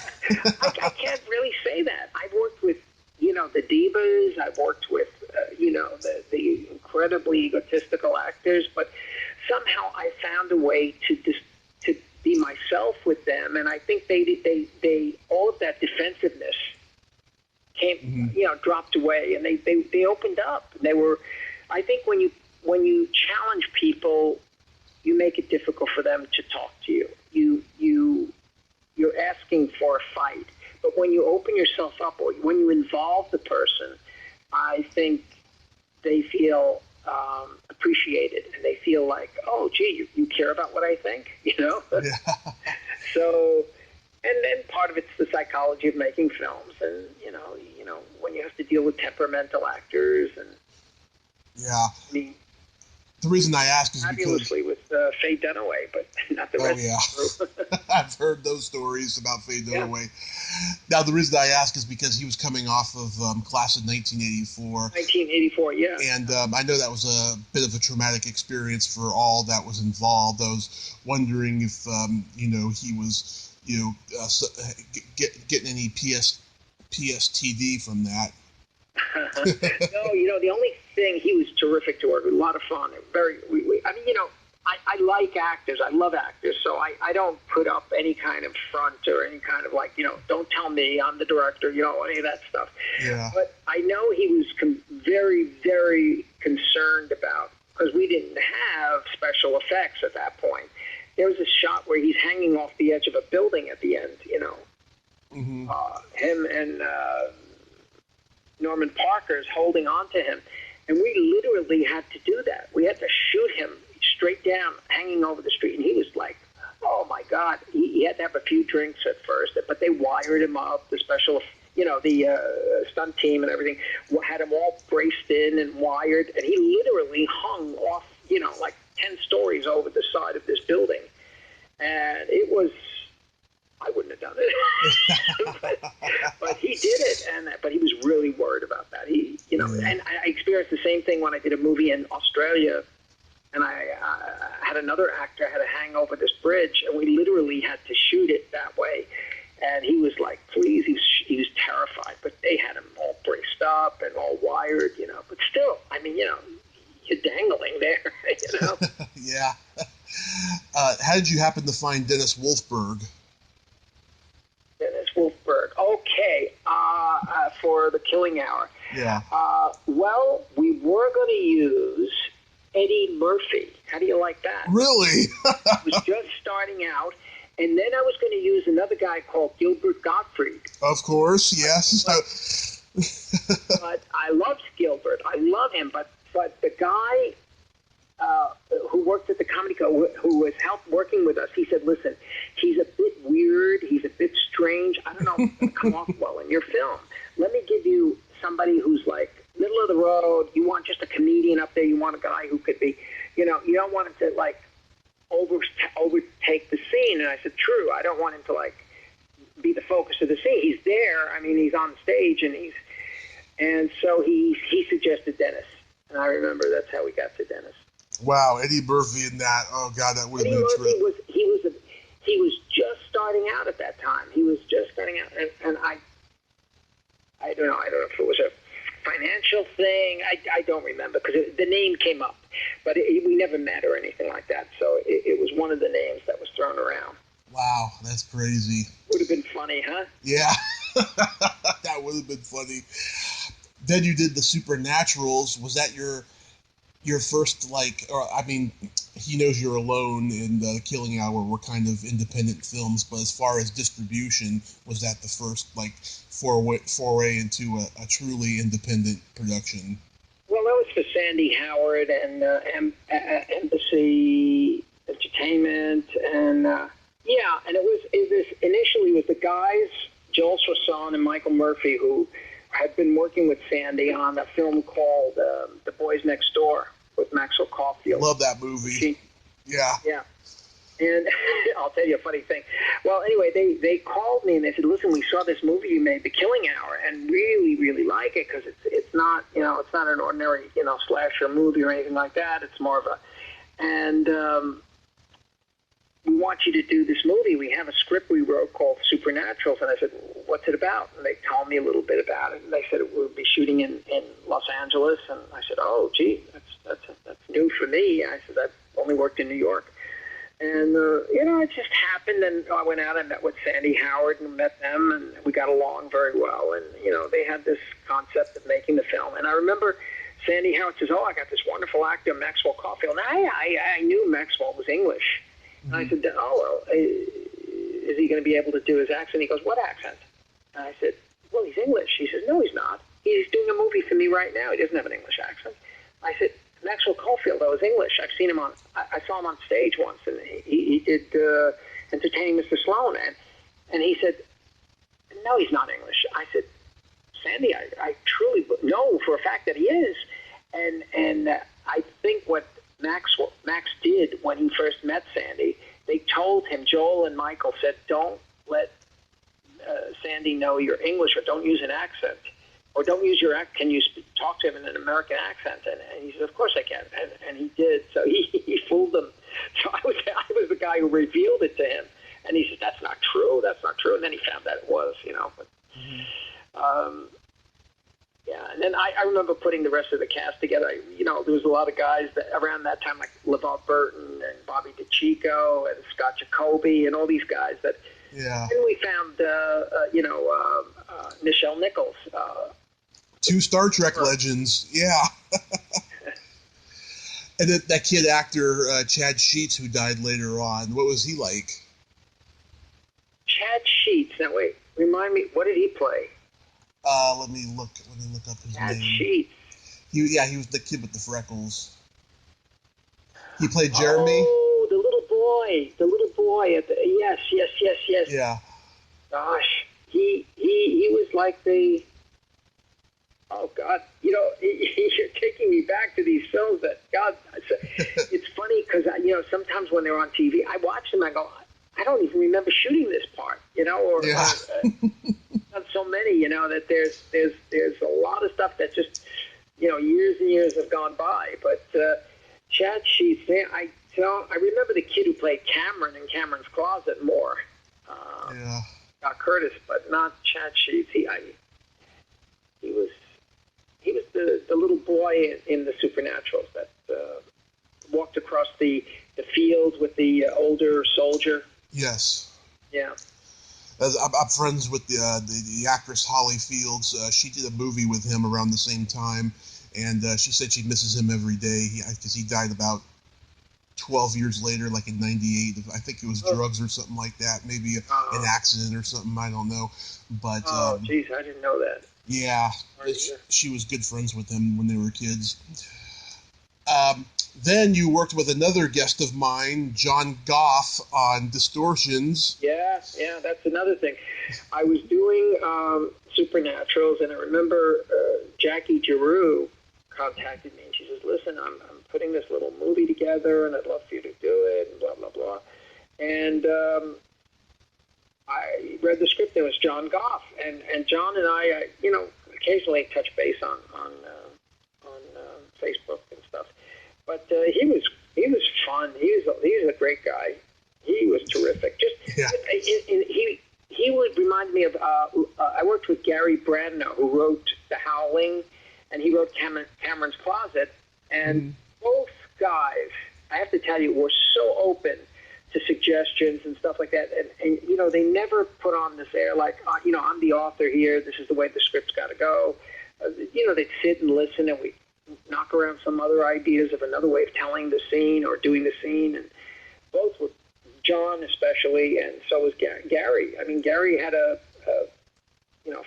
I can't really say that. I've worked with, you know, the divas. I've worked with, you know, the incredibly egotistical actors, but somehow I found a way to be myself with them, and I think they all of that defensiveness came, mm-hmm. you know, dropped away, and they opened up. They were, I think, when you challenge people, you make it difficult for them to talk to you. You're asking for a fight. But when you open yourself up or when you involve the person, I think they feel appreciated, and they feel like, oh, gee, you care about what I think, you know? Yeah. So, and then part of it's the psychology of making films, and, you know, when you have to deal with temperamental actors, and yeah. I mean, The reason I ask is fabulously with Faye Dunaway, but not the rest. Oh, yeah. I've heard those stories about Faye Dunaway. Now, the reason I ask is because he was coming off of class of 1984. 1984, yeah. And I know that was a bit of a traumatic experience for all that was involved. I was wondering if, he was, getting any PSTD from that. No, the only thing, he was terrific to work with, a lot of fun. I like actors. I love actors, so I don't put up any kind of front or any kind of don't tell me, I'm the director, any of that stuff. Yeah. But I know he was very, very concerned about, because we didn't have special effects at that point. There was a shot where he's hanging off the edge of a building at the end, Mm-hmm. Him and Norman Parker's holding on to him. And we literally had to do that. We had to shoot him straight down, hanging over the street. And he was like, oh, my God. He had to have a few drinks at first, but they wired him up, the special, the stunt team and everything, had him all braced in and wired. And he literally hung off, 10 stories over the side of this building. And it was, I wouldn't have done it, but he did it, but he was really worried about that. And I experienced the same thing when I did a movie in Australia, and I had another actor had to hang over this bridge, and we literally had to shoot it that way. And he was like, please, he was terrified, but they had him all braced up and all wired, But still, you're dangling there, Yeah. How did you happen to find Dennis Wolfberg? Dennis Wolfberg. Okay, for The Killing Hour. Yeah. Well, we were going to use Eddie Murphy. How do you like that? Really? He was just starting out. And then I was going to use another guy called Gilbert Gottfried. Of course, yes. But I love Gilbert. I love him. But the guy who worked at the Comedy Co., who was working with us, he said, listen, he's a bit weird. He's a bit strange. I don't know if it's going to come off well in your film. Let me give you somebody who's like middle of the road. You want just a comedian up there. You want a guy who could be, you don't want him to like overtake the scene. And I said, true. I don't want him to like be the focus of the scene. He's there. He's on stage, and so he suggested Dennis. And I remember that's how we got to Dennis. Wow, Eddie Murphy in that. Oh God, that would have been Eddie Murphy he was just starting out at that time. He was just starting out, and I don't know. I don't know if it was a financial thing. I don't remember because the name came up, but we never met or anything like that. So it was one of the names that was thrown around. Wow, that's crazy. Would have been funny, huh? Yeah, that would have been funny. Then you did the Supernaturals. Was that your first, He Knows You're Alone and The Killing Hour were kind of independent films, but as far as distribution, was that the first, foray into a truly independent production? Well, that was for Sandy Howard and Embassy Entertainment, and and it was initially with the guys, Joel Swason and Michael Murphy, who had been working with Sandy on a film called The Boys Next Door with Maxwell Caulfield. Love that movie. Yeah. And I'll tell you a funny thing. Well, anyway, they called me and they said, listen, we saw this movie you made, The Killing Hour, and really, really like it because it's not, it's not an ordinary, slasher movie or anything like that. It's more of and we want you to do this movie. We have a script we wrote called Supernaturals. And I said, what's it about? And they told me a little bit about it. And they said it would be shooting in Los Angeles. And I said, oh, gee, that's new for me. I said, I've only worked in New York. And, it just happened. And I went out and met with Sandy Howard and met them. And we got along very well. And, they had this concept of making the film. And I remember Sandy Howard says, oh, I got this wonderful actor, Maxwell Caulfield. And I knew Maxwell was English. And I said, oh, well, is he going to be able to do his accent? He goes, what accent? And I said, well, he's English. He says, no, he's not. He's doing a movie for me right now. He doesn't have an English accent. I said, Maxwell Caulfield, though, is English. I've seen him I saw him on stage once, and he did Entertaining Mr. Sloan. And he said, no, he's not English. I said, Sandy, I truly know for a fact that he is. And I think what Max did when he first met Sandy. They told him, Joel and Michael said, don't let Sandy know you're English, or don't use an accent, or don't use your accent. Can you talk to him in an American accent? And he said, of course I can. And he did. So he fooled them. So I was the guy who revealed it to him. And he said, that's not true. That's not true. And then he found that it was, But, yeah. And then I remember putting the rest of the cast together. There was a lot of guys that around that time, like LeVar Burton and Bobby DeCicco and Scott Jacoby and all these guys that. Yeah. And we found, Nichelle Nichols. Two Star Trek legends. Yeah. And that kid actor, Chad Sheets, who died later on. What was he like? Chad Sheets. Now, wait. Remind me, what did he play? Let me look up his Chad name. Sheets. He was the kid with the freckles. He played Jeremy. Oh, the little boy at the yes. Yeah. Gosh, he was like the. Oh God, you're taking me back to these films that God. It's funny because sometimes when they're on TV, I watch them. I go, I don't even remember shooting this part. Or not so many. That there's a lot of stuff that just years and years have gone by. But Chad Sheets, I remember the kid who played Cameron in Cameron's Closet more. Curtis, but not Chad Sheets. He was the little boy in the Supernaturals that walked across the fields with the older soldier. Yes. Yeah. I'm friends with the actress Holly Fields. She did a movie with him around the same time, and she said she misses him every day because he died about 12 years later, like in '98. I think it was drugs or something like that, maybe an accident or something. I don't know. But geez, I didn't know that. Yeah, she was good friends with him when they were kids. Then you worked with another guest of mine, John Goff, on Distortions. Yeah, that's another thing. I was doing Supernaturals, and I remember Jackie Giroux contacted me, and she says, listen, I'm putting this little movie together, and I'd love for you to do it, and blah, blah, blah. And I read the script. It was John Goff, and John and I occasionally touch base on Facebook and stuff. But he was fun. He was a great guy. He was terrific. He would remind me of. I worked with Gary Brandno, who wrote The Howling, and he wrote Cameron's Closet. And both guys, I have to tell you, were so open to suggestions and stuff like that. And they never put on this air like, I'm the author here. This is the way the script's got to go. They'd sit and listen, and we knock around some other ideas of another way of telling the scene or doing the scene. And both with John especially, and so was Gary. I mean, Gary had a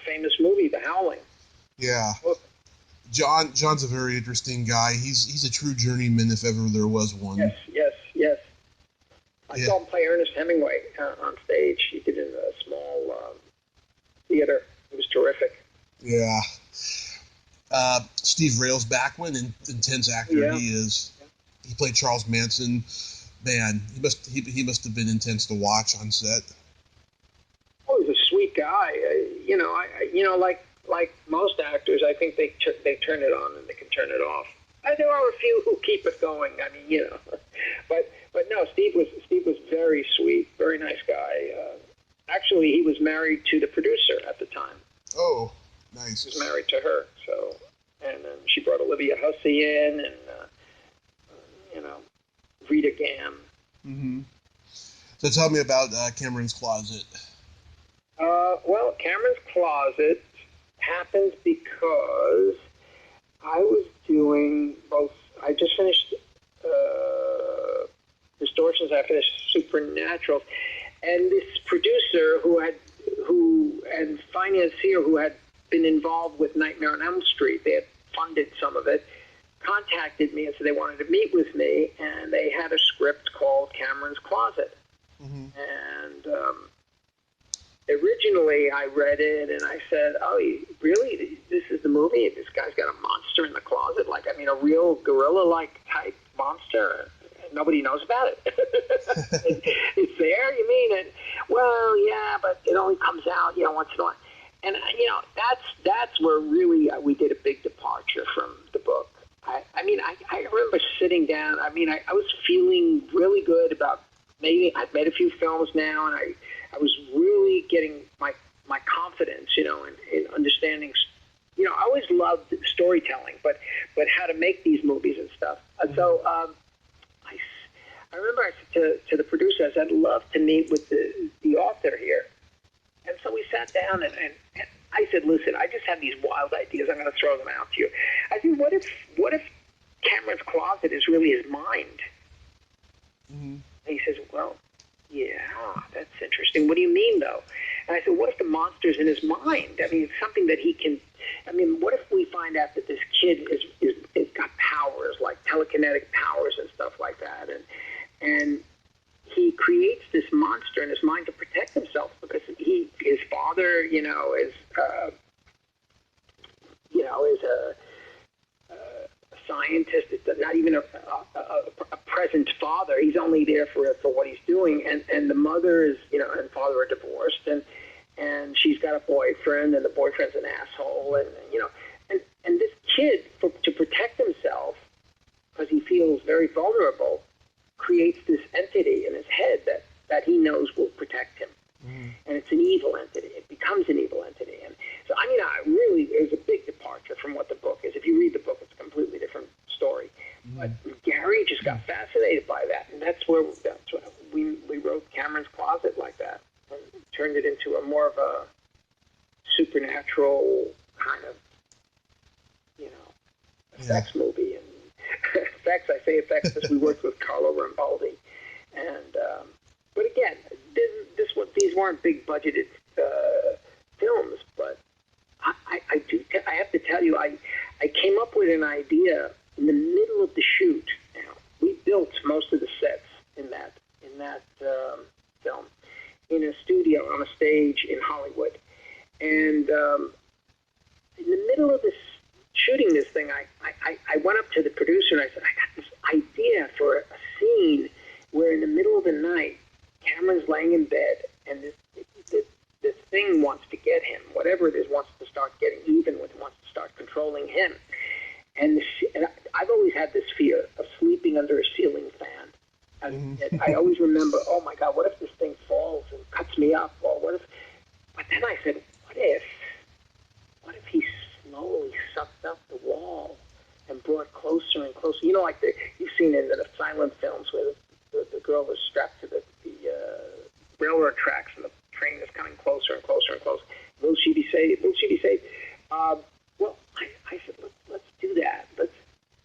famous movie, The Howling. Yeah. John's a very interesting guy. He's a true journeyman if ever there was one. Yes. I saw him play Ernest Hemingway on stage. He did it in a small theater. It was terrific. Yeah. Steve Railsback, an intense actor he is. He played Charles Manson. Man, he must have been intense to watch on set. Oh, he's a sweet guy. Like most actors, I think they turn it on and they can turn it off. There are a few who keep it going. I mean, but no, Steve was very sweet, very nice guy. Actually, he was married to the producer at the time. Oh, nice. He was married to her. So, and then she brought Olivia Hussey in, and Rita Gam. Mm-hmm. So tell me about Cameron's Closet. Well, Cameron's Closet happened because I was doing both. I just finished Distortions. I finished Supernaturals, and this producer and financier who had been involved with Nightmare on Elm Street, they had funded some of it, contacted me and said they wanted to meet with me, and they had a script called Cameron's Closet. Mm-hmm. And originally I read it and I said, oh, really? This is the movie? This guy's got a monster in the closet? A real gorilla-like type monster. Nobody knows about it. It's there, you mean? And, well, yeah, but it only comes out, once in a while. And, that's where really we did a big departure from the book. I remember sitting down. I was feeling really good about I've made a few films now, and I was really getting my confidence, in understanding. I always loved storytelling, but how to make these movies and stuff. So I remember I said to the producer, I said, I'd love to meet with the author here. And so we sat down, and I said, listen, I just have these wild ideas. I'm going to throw them out to you. I said, what if Cameron's closet is really his mind? Mm-hmm. And he says, well, yeah, that's interesting. What do you mean, though? And I said, what if the monster's in his mind? It's something that he can... what if we find out that this kid is got powers, like telekinetic powers and stuff like that, and he creates this monster in his mind to protect himself because his father, is a scientist. It's not even a present father. He's only there for what he's doing, and the mother is, and father are divorced, and she's got a boyfriend, and the boyfriend's an asshole, and this kid, to protect himself, because he feels very vulnerable, creates this entity in his head that he knows will protect him. Mm-hmm. And it's an evil entity. It becomes an evil entity. And so, there's a big departure from what the book is. If you read the book, it's a completely different story. Mm-hmm. But Gary just got fascinated by that, and that's where we wrote Cameron's Closet like that. Turned it into more of a supernatural kind of, effects movie. And effects, I say effects because we worked with Carlo Rambaldi. And, but again, these weren't big budgeted films, but I have to tell you, I came up with an idea in the middle of the shoot. Now, we built most of the sets in that film, in a studio on a stage in Hollywood. And in the middle of this shooting this thing, I went up to the producer and I said, I got this idea for a scene where in the middle of the night, Cameron's laying in bed and this thing wants to get him, whatever it is, wants to start getting even with, wants to start controlling him. And I've always had this fear of sleeping under a ceiling fan. I always remember, oh my God, what if this thing falls and cuts me up? Or what if? But then I said, what if he slowly sucked up the wall and brought closer and closer? Like you've seen in the silent films where the girl was strapped to the railroad tracks and the train is coming closer and closer and closer. Will she be saved? Will she be saved? Well, I said, let's do that.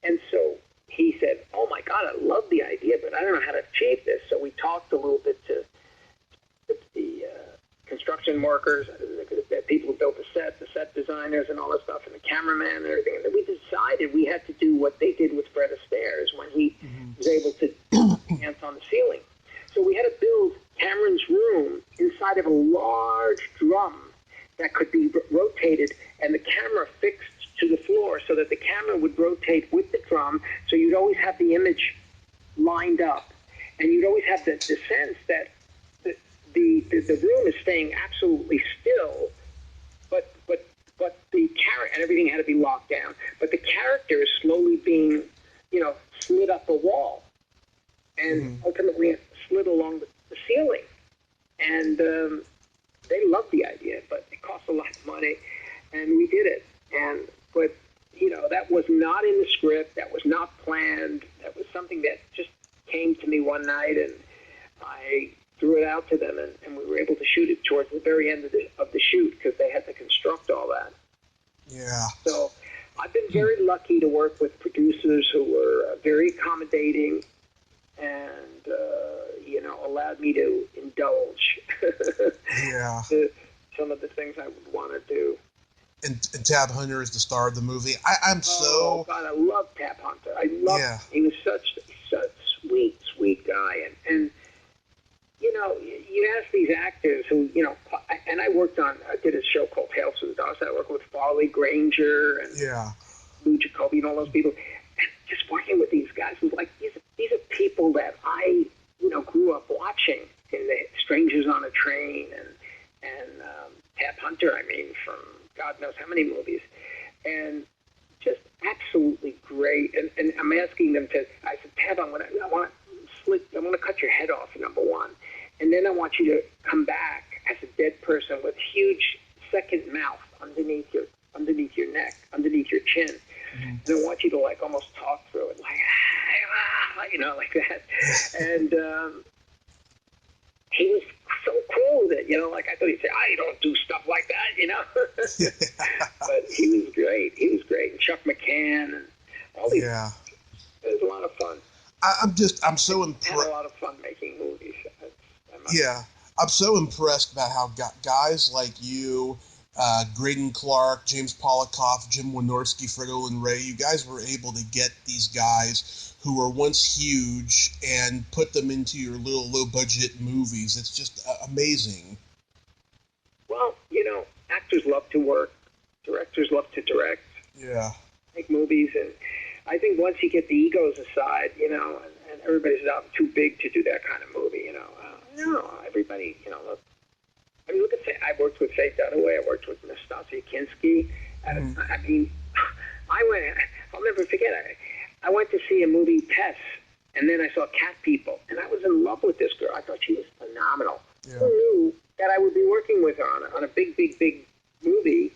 And so he said, oh my God, I love the idea, but I don't know how to achieve this. So we talked a little bit to the construction workers, the people who built the set designers and all that stuff, and the cameraman and everything. And then we decided we had to do what they did with Fred Astaire when he was able to dance on the ceiling. So we had to build Cameron's room inside of a large drum that could be rotated, and the camera fixed to the floor so that the camera would rotate with the drum, so you'd always have the image lined up, and you'd always have the sense that the room is staying absolutely still, but the character and everything had to be locked down, but the character is slowly being, slid up a wall, and ultimately slid along the ceiling, and they loved the idea, but it cost a lot of money, and we did it, but that was not in the script, that was not planned, that was something that just came to me one night, and I threw it out to them, and we were able to shoot it towards the very end of the shoot because they had to construct all that. Yeah. So I've been very lucky to work with producers who were very accommodating and, allowed me to indulge some of the things I would want to do. And Tab Hunter is the star of the movie. Oh, God, I love Tab Hunter. He was such sweet guy. And you ask these actors who, and I did a show called Tales from the Dark Side. I worked with Farley Granger and Lou Jacoby and all those people. And just working with these guys was like, these are people that I, grew up watching in the Strangers on a Train and Tab Hunter, from God knows how many movies. And just absolutely great. And I'm asking them I said, Tab, I want to cut your head off, number one. And then I want you to come back as a dead person with huge second mouth underneath your neck, underneath your chin. Mm-hmm. And I want you to almost talk through it, like that. And he was so cool with it, I thought he'd say, I don't do stuff like that, But he was great. And Chuck McCann and all these. Yeah. It was a lot of fun. I'm so impressed. Had a lot of fun making movies. I'm so impressed about how guys like you, Graydon Clark, James Polikoff, Jim Wynorski, Fred Olen Ray, you guys were able to get these guys who were once huge and put them into your little low-budget movies. It's just amazing. Well, actors love to work. Directors love to direct. Yeah. Make movies. And I think once you get the egos aside, and everybody's not too big to do that kind of movie, everybody, look at I worked with Faye Dunaway. I worked with Nastasia Kinski. I'll never forget it. I went to see a movie, Tess, and then I saw Cat People, and I was in love with this girl. I thought she was phenomenal. Yeah. Who knew that I would be working with her on a big, big, big movie,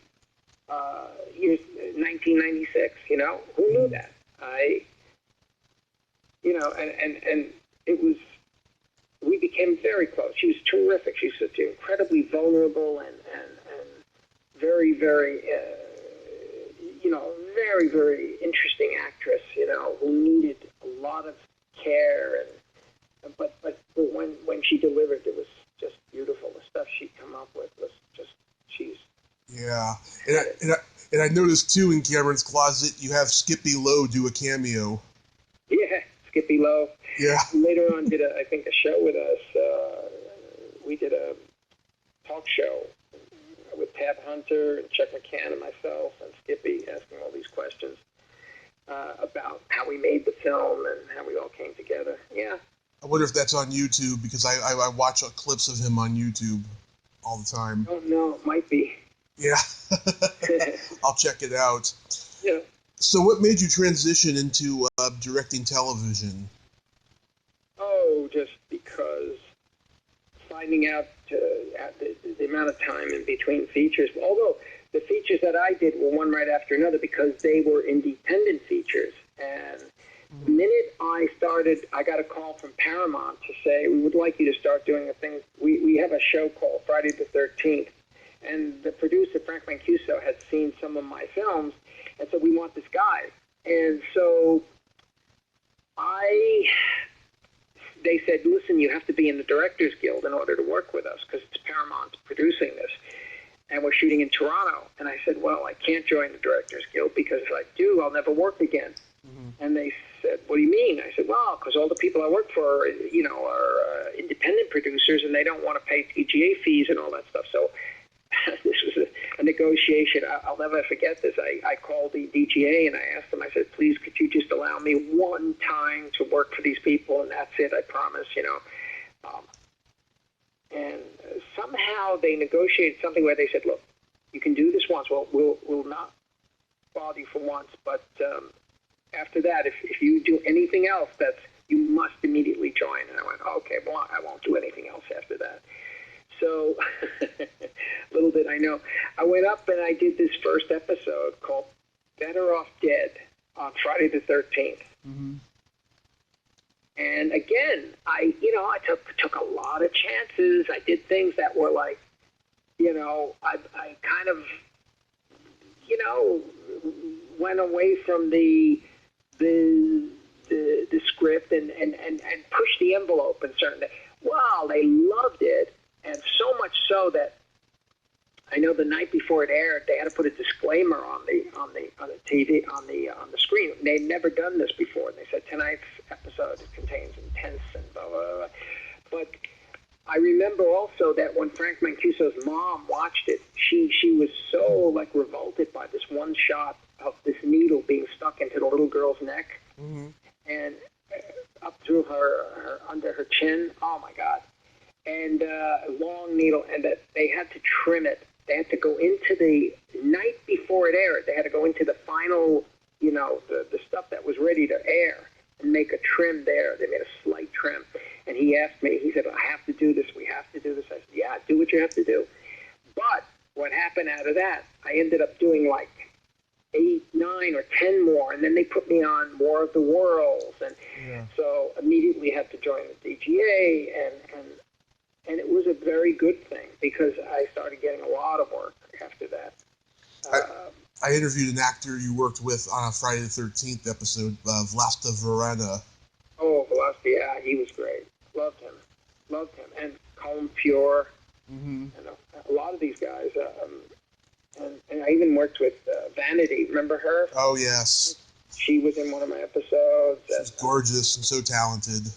1996, Who knew that? And it was, we became very close. She was terrific. She was such an incredibly vulnerable and very, very, very, very interesting actress, who needed a lot of care. But when she delivered, it was just beautiful. The stuff she'd come up with was just, she's. Yeah. And I noticed, too, in Cameron's Closet, you have Skippy Lowe do a cameo. Yeah, Skippy Lowe. Yeah. Later on did, a show with us. We did a talk show with Tab Hunter and Chuck McCann and myself and Skippy, asking all these questions about how we made the film and how we all came together. Yeah. I wonder if that's on YouTube, because I watch clips of him on YouTube all the time. Oh, no, it might be. Yeah. I'll check it out. Yeah. So what made you transition into directing television? Oh, just because finding out the amount of time in between features, although the features that I did were one right after another because they were independent features. And the minute I started, I got a call from Paramount to say, we would like you to start doing a thing. We have a show called Friday the 13th. And the producer, Frank Mancuso, had seen some of my films and said, we want this guy. And so they said, listen, you have to be in the Directors Guild in order to work with us because it's Paramount producing this. And we're shooting in Toronto. And I said, well, I can't join the Directors Guild because if I do, I'll never work again. Mm-hmm. And they said, what do you mean? I said, well, because all the people I work for, are independent producers and they don't want to pay TGA fees and all that stuff. So this was a negotiation. I'll never forget this. I called the DGA and I asked them, I said, please, could you just allow me one time to work for these people? And that's it, I promise, And somehow they negotiated something where they said, look, you can do this once. Well, we'll not bother you for once. But after that, if you do anything else, you must immediately join. And I went, okay, well, I won't do anything else after that. So, little did I know. I went up and I did this first episode called Better Off Dead on Friday the 13th. Mm-hmm. And again, I took a lot of chances. I did things that were like, I kind of, went away from the script and pushed the envelope in certain things. Wow, they loved it. And so much so that I know the night before it aired, they had to put a disclaimer on the TV on the screen. They'd never done this before. And they said tonight's episode contains intense and blah blah blah. But I remember also that when Frank Mancuso's mom watched it, she was so like revolted by this one shot of this needle being stuck into the little girl's neck, and up through her under her chin. Oh my God! And a long needle, and that they had to trim it. They had to go into the night before it aired. They had to go into the final, the stuff that was ready to air and make a trim there. They made a slight trim. And he asked me, he said, I have to do this. We have to do this. I said, yeah, do what you have to do. But what happened out of that, I ended up doing like 8, 9, or 10 more. And then they put me on War of the Worlds. And so immediately had to join the DGA. And it was a very good thing because I started getting a lot of work after that. I interviewed an actor you worked with on a Friday the 13th episode, Vlasta Verena. Oh, Vlasta, yeah, he was great. Loved him. And Colin Pure, and a lot of these guys. And I even worked with Vanity. Remember her? Oh, yes. She was in one of my episodes. She's gorgeous and so talented.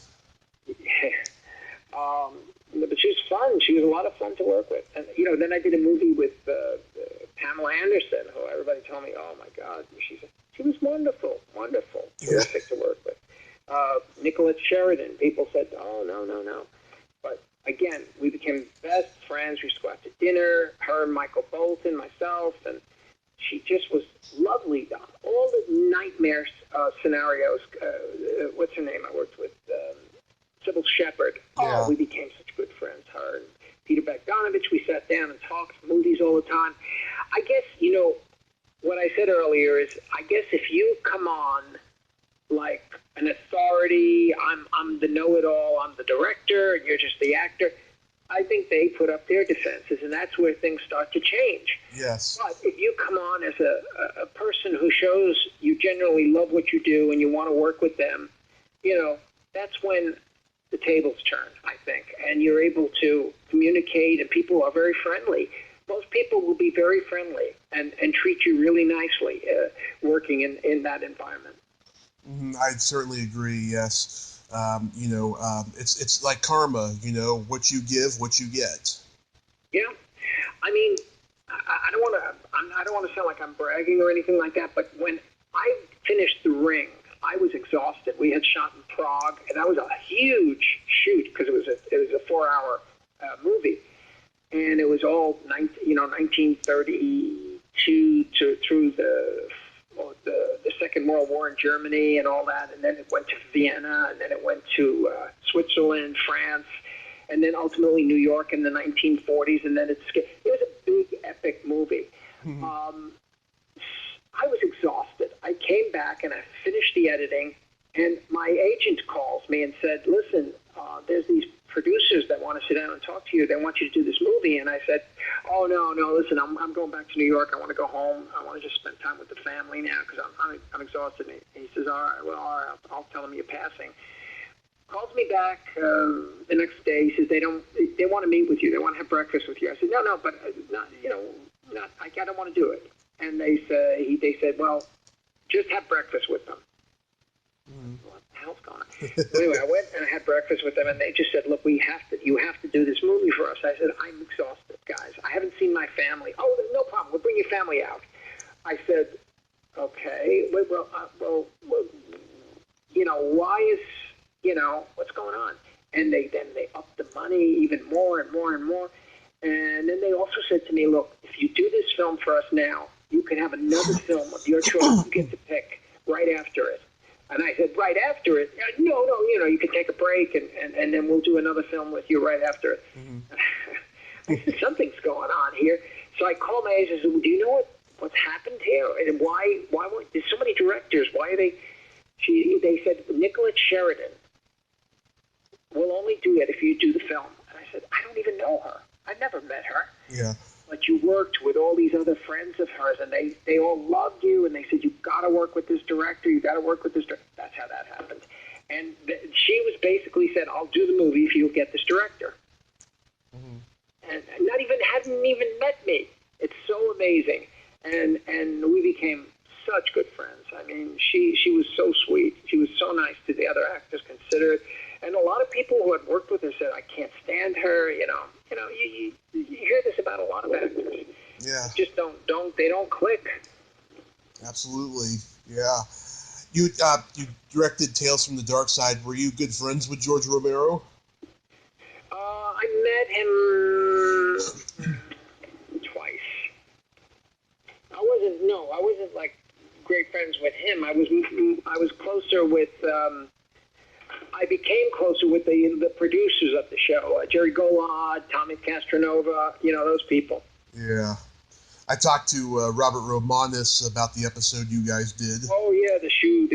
But she was fun. She was a lot of fun to work with. And, then I did a movie with Pamela Anderson, who everybody told me, oh, my God, she was wonderful, terrific to work with. Nicolette Sheridan, people said, oh, no. But, again, we became best friends. We used to go out to dinner, her and Michael Bolton, myself, and she just was lovely. All the nightmare scenarios, what's her name I worked with? Sybil Shepherd. Yeah. Oh, we became such good friends, her and Peter Bogdanovich. We sat down and talked movies all the time. I guess, what I said earlier is, I guess if you come on like an authority, I'm the know-it-all, I'm the director, and you're just the actor, I think they put up their defenses, and that's where things start to change. Yes. But if you come on as a person who shows you generally love what you do and you want to work with them, that's when the tables turn, I think, and you're able to communicate, and people are very friendly. Most people will be very friendly and treat you really nicely working in that environment. I'd certainly agree, yes. It's like karma, what you give, what you get. Yeah. I mean, I don't want to sound like I'm bragging or anything like that, but when I finished The Ring, I was exhausted. We had shot in Prague, and that was a huge shoot because it was a 4-hour movie, and it was all 1932 through the Second World War in Germany and all that, and then it went to Vienna, and then it went to Switzerland, France, and then ultimately New York in the 1940s, and then it was a big epic movie. I was exhausted. I came back and I finished the editing, and my agent calls me and said, listen, there's these producers that want to sit down and talk to you. They want you to do this movie. And I said, oh, no, listen, I'm going back to New York. I want to go home. I want to just spend time with the family now because I'm exhausted. And he says, all right, I'll tell them you're passing. Calls me back the next day. He says they want to meet with you. They want to have breakfast with you. I said, no, but I don't want to do it. And they said, well, just have breakfast with them. What the hell's going on? Anyway, I went and I had breakfast with them, and they just said, look, you have to do this movie for us. I said, I'm exhausted, guys. I haven't seen my family. Oh, no problem. We'll bring your family out. I said, okay. Well, why is, what's going on? And they upped the money even more and more and more. And then they also said to me, look, if you do this film for us now, you can have another film of your choice. You get to pick right after it. And I said, right after it? No, you can take a break, and then we'll do another film with you right after it. I said, something's going on here. So I called my agent and said, do you know what's happened here? And why there's so many directors? Why are they? They said, Nicolette Sheridan will only do it if you do the film. And I said, I don't even know her. I've never met her. Yeah. But you worked with all these other friends of hers, and they all loved you, and they said, you've got to work with this director, you've got to work with this director. That's how that happened. And she was basically said, I'll do the movie if you'll get this director. And hadn't even met me. It's so amazing. And we became such good friends. I mean, she was so sweet. She was so nice to the other actors, considerate. And a lot of people who had worked with her said, I can't stand her. her, you hear this about a lot of actors. Yeah. Just they don't click. Absolutely. Yeah. You directed Tales from the Dark Side. Were you good friends with George Romero? I met him twice. I wasn't like great friends with him. I was closer with. I became closer with the producers of the show, Jerry Golod, Tommy Castronova, those people. Yeah. I talked to Robert Romanis about the episode you guys did. Oh yeah, the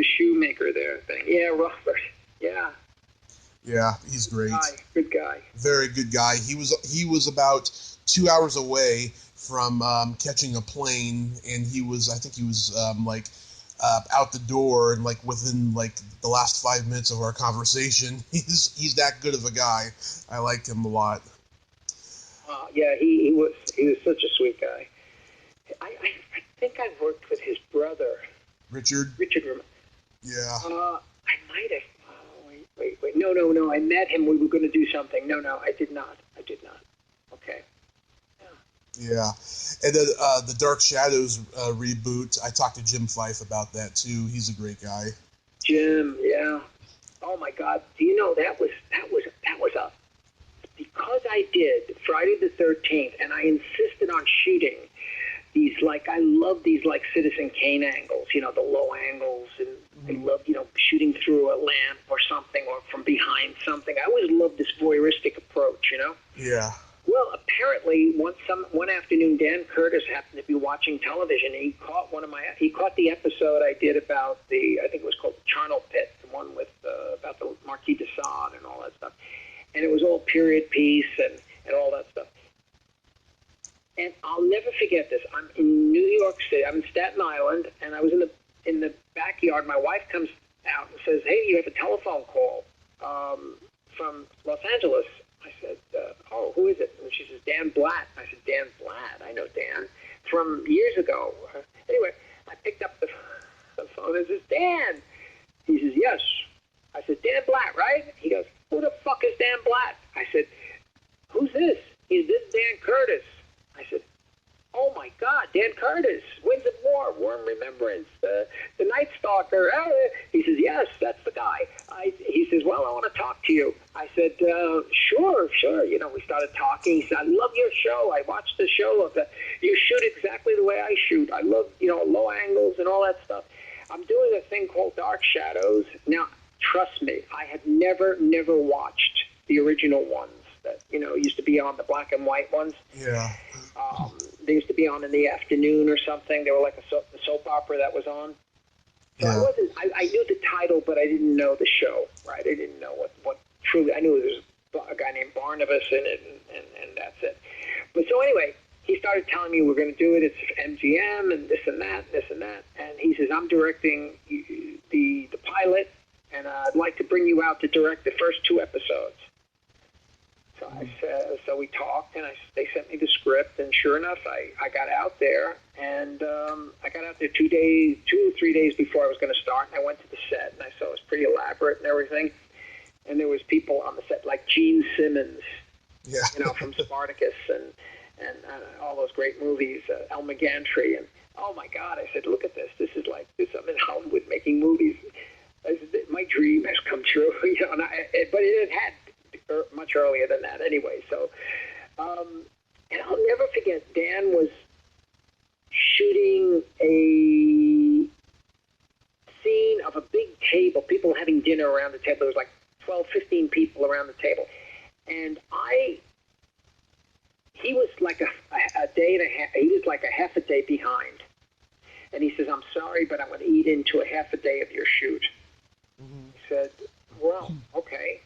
shoemaker there thing. Yeah, Robert. Yeah. Yeah, he's great. Good guy. Very good guy. He was about 2 hours away from catching a plane, and I think he was out the door, and within the last 5 minutes of our conversation. He's that good of a guy. I liked him a lot. Yeah, he was such a sweet guy. I think I worked with his brother, Richard. Yeah. I might have. Wait. No. I met him. We were going to do something. No, I did not. Okay. Yeah. And then the Dark Shadows reboot, I talked to Jim Fife about that too. He's a great guy. Jim, yeah. Oh my God. Do you know that was a because I did Friday the 13th, and I insisted on shooting these I love these Citizen Kane angles, the low angles, and I love shooting through a lamp or something, or from behind something. I always loved this voyeuristic approach, Yeah. Well, apparently one afternoon, Dan Curtis happened to be watching television. He caught the episode I did about I think it was called the Charnel Pit, the one with about the Marquis de Sade and all that stuff. And it was all period piece and all that stuff. And I'll never forget this. I'm in New York City. I'm in Staten Island, and I was in the backyard. My wife comes out and says, "Hey, you have a telephone call from Los Angeles." I said, "Oh, who is it?" And she says, "Dan Blatt." I said, "Dan Blatt? I know Dan from years ago." Anyway, I picked up the phone. This is Dan. He says, "Yes." I said, "Dan Blatt, right?" He goes, "Who the fuck is Dan Blatt?" I said, "Who's this?" He said, "This is Dan Curtis." I said, "Oh my God, Dan Curtis, Winds of War, Warm Remembrance, the Night Stalker." He says, "Yes, that's the guy." He says, "Well, I want to talk to you." I said, Sure. We started talking. He said, "I love your show. I watched the show. You shoot exactly the way I shoot. I love, low angles and all that stuff. I'm doing a thing called Dark Shadows." Now, trust me, I had never watched the original ones that, used to be on, the black and white ones. Yeah. They used to be on in the afternoon or something. They were like a soap opera that was on. So Yeah. I knew the title, but I didn't know the show, right? I didn't know what truly, I knew there was a guy named Barnabas in it, and that's it. But so anyway, he started telling me we're going to do it. It's MGM and this and that. And he says, "I'm directing the pilot, and I'd like to bring you out to direct the first 2 episodes." So I said, so we talked, and they sent me the script, and sure enough, I got out there, and I got out there 2 or 3 days before I was going to start, and I went to the set, and I saw it was pretty elaborate and everything, and there was people on the set like Gene Simmons, Yeah. from Spartacus, and all those great movies, Elmer Gantry, and oh my God, I said, "Look at this. This is I'm in Hollywood making movies." I said, my dream has come true, but it had much earlier than that anyway. So, and I'll never forget, Dan was shooting a scene of a big table, people having dinner around the table. There was like 12, 15 people around the table. And he was like a day and a half, he was like a half a day behind. And he says, "I'm sorry, but I'm going to eat into a half a day of your shoot." Mm-hmm. He said, "Well, okay."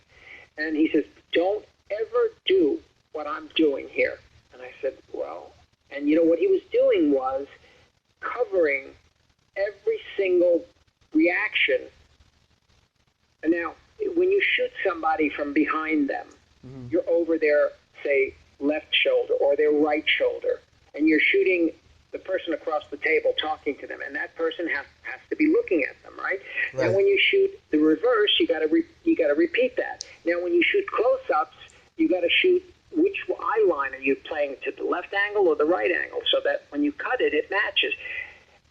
And he says, "Don't ever do what I'm doing here." And I said, "Well," and what he was doing was covering every single reaction. And now, when you shoot somebody from behind them, mm-hmm. you're over their, say, left shoulder or their right shoulder, and you're shooting the person across the table talking to them, and that person has to be looking at them, right? Now, when you shoot the reverse, you got to repeat that. Now, when you shoot close-ups, you got to shoot which eye line are you playing, to the left angle or the right angle, so that when you cut it, it matches.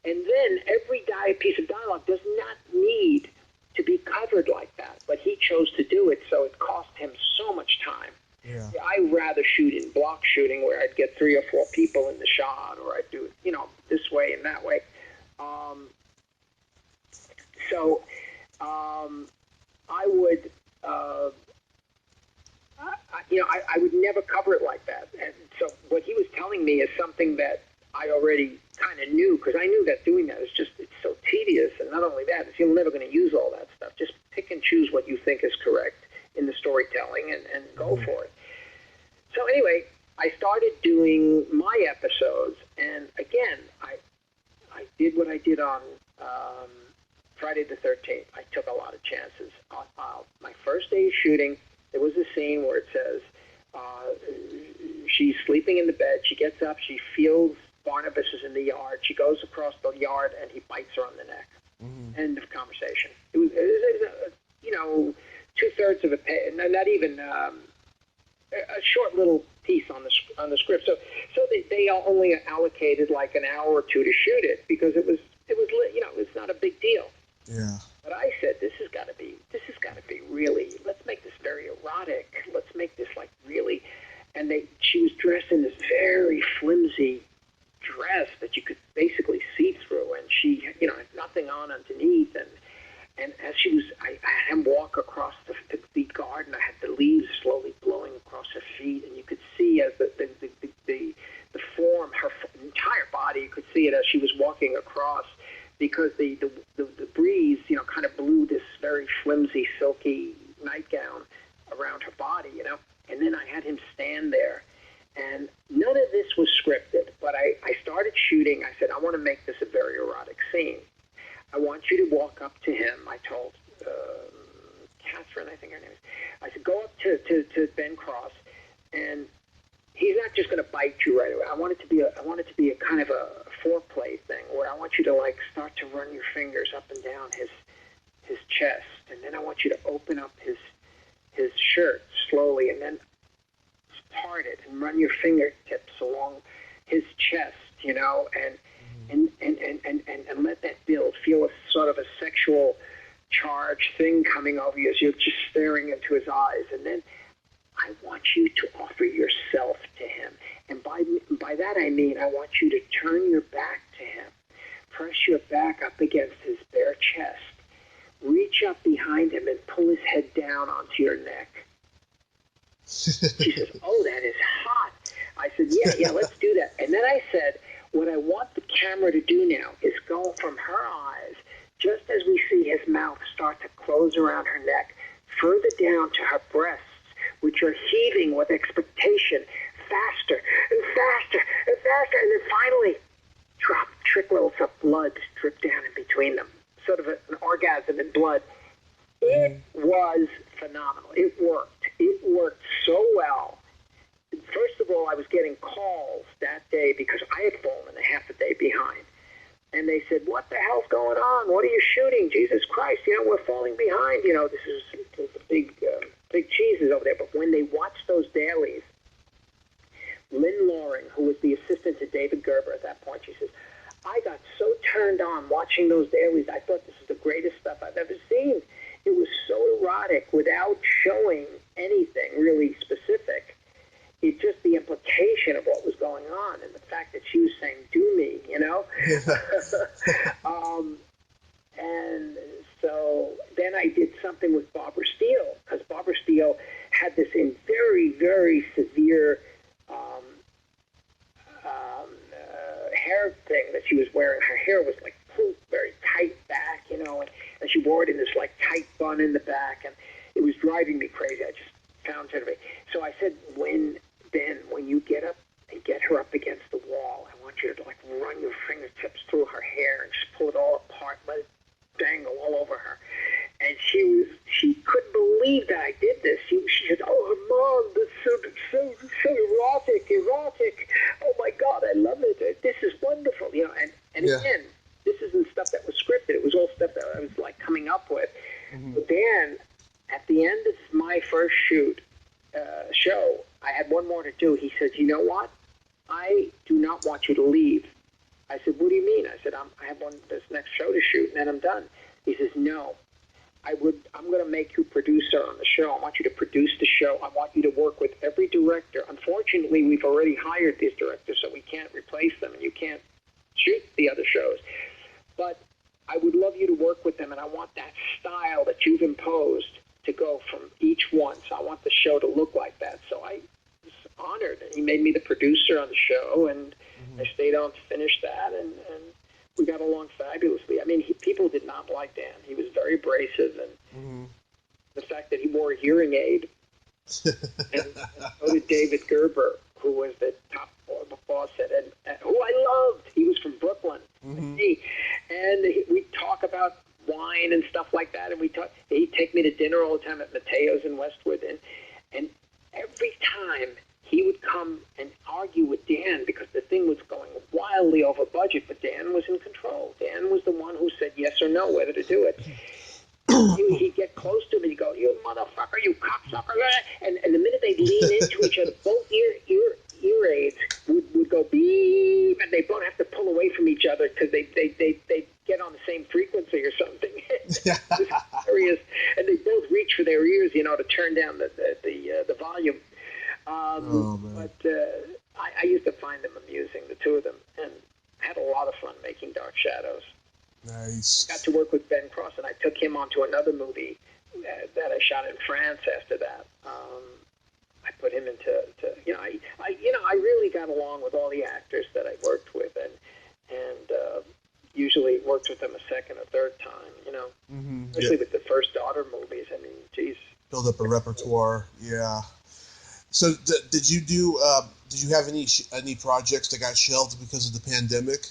And then every piece of dialogue does not need to be covered like that, but he chose to do it, so it cost him so much time. Yeah. I rather shoot in block shooting, where I'd get 3 or 4 people in the shot, or I'd do it, this way and that way. I would, I would never cover it like that. And so what he was telling me is something that I already kind of knew, because I knew that doing that it's so tedious. And not only that, you're never going to use all that stuff. Just pick and choose what you think is correct in the storytelling and go for it. So anyway, I started doing my episodes, and again, I did what I did on Friday the 13th. I took a lot of chances. My first day of shooting, there was a scene where it says she's sleeping in the bed. She gets up. She feels Barnabas is in the yard. She goes across the yard, and he bites her on the neck. Mm-hmm. End of conversation. It was 2/3 of a page, not even a short little piece on the script. So they only allocated like an hour or 2 to shoot it, because it was it's not a big deal. Yeah. But I said, this has got to be really, let's make this very erotic. Let's make this like really, and she was dressed in this very flimsy dress that you could basically see through, and she, had nothing on underneath, and as I had him walk across the garden. I had the leaves slowly blowing across her feet, and you could see as the form, her entire body, you could see it as she was walking across, because the breeze, kind of blew this very flimsy, silky nightgown around her body, And then I had him stand there, and none of this was scripted, but I started shooting. I said, I want to make this a very erotic scene. I want you to walk up to him. I told Catherine, I think her name is. I said, go up to Ben Cross, and he's not just going to bite you right away. I want it to be a kind of a foreplay thing, where I want you to like start to run your fingers up and down his chest, and then I want you to open up his shirt slowly, and then part it and run your fingertips along his chest, and let that build. Feel a sort of a sexual charge thing coming over you as you're just staring into his eyes, and then I want you to offer yourself to him. And by that I mean I want you to turn your back to him, press your back up against his bare chest, reach up behind him and pull his head down onto your neck. She says, oh, that is hot. I said, yeah, let's do that. And then I said, what I want the camera to do now is go from her eyes, just as we see his mouth start to close around her neck, further down to her breasts, which are heaving with expectation, faster and faster and faster, and then finally trickles of blood drip down in between them, sort of an orgasm in blood. It was phenomenal. It worked. It worked so well. First of all, I was getting calls that day because I had fallen a half a day behind. And they said, what the hell's going on? What are you shooting? Jesus Christ, we're falling behind. This is the big cheeses over there. But when they watched those dailies, Lynn Loring, who was the assistant to David Gerber at that point, she says, I got so turned on watching those dailies. I thought this is the greatest stuff I've ever seen. It was so erotic without showing anything really specific. It's just the implication of what was going on, and the fact that she was saying, do me, and so then I did something with Barbara Steele, because Barbara Steele had this very, very severe hair thing that she was wearing. Her hair was like pulled very tight back, and she wore it in this like tight bun in the back, and it was driving me crazy. I just found it to me. So I said, when you get up and get her up against the wall, I want you to like run your fingertips through her hair and just pull it all apart, let it dangle all over her. And she couldn't believe that I did this. She said, oh, Armand, this is so erotic. Oh my God, I love it. This is wonderful. And yeah. Again, this isn't stuff that was scripted. It was all stuff that I was like coming up with. Mm-hmm. But then at the end of my first shoot, show, I had one more to do. He said, you know what? I do not want you to leave. I said, what do you mean? I said, I have this next show to shoot, and then I'm done. He says, no. I'm going to make you producer on the show. I want you to produce the show. I want you to work with every director. Unfortunately, we've already hired these directors, so we can't replace them, and you can't shoot the other shows. But I would love you to work with them, and I want that style that you've imposed to go from each one. So I want the show to look like that. So I was honored. He made me the producer on the show, and I stayed on to finish that, and we got along fabulously. I mean, people did not like Dan. He was very abrasive, and the fact that he wore a hearing aid, and so did David Gerber, who was the top boss and who I loved. He was from Brooklyn, and we'd talk about wine and stuff like that, and he'd take me to dinner all the time at Mateo's in Westwood, and every time he would come and argue with Dan because the thing was going wildly over budget, but Dan was in control. Dan was the one who said yes or no, whether to do it. He'd get close to him and he'd go, you motherfucker, you cocksucker. And the minute they'd lean into each other, both ear aids would go beep, and they both have to pull away from each other because they get on the same frequency or something. It's hilarious. And they both reach for their ears, to turn down the volume. But I used to find them amusing, the two of them, and had a lot of fun making Dark Shadows. Nice. Got to work with Ben Cross, and I took him onto another movie that I shot in France after that. I put him into, I really got along with all the actors that I worked with, and usually worked with them a second or third time, especially with the first daughter movies. I mean, geez. Build up a repertoire, yeah. So did you have any projects that got shelved because of the pandemic?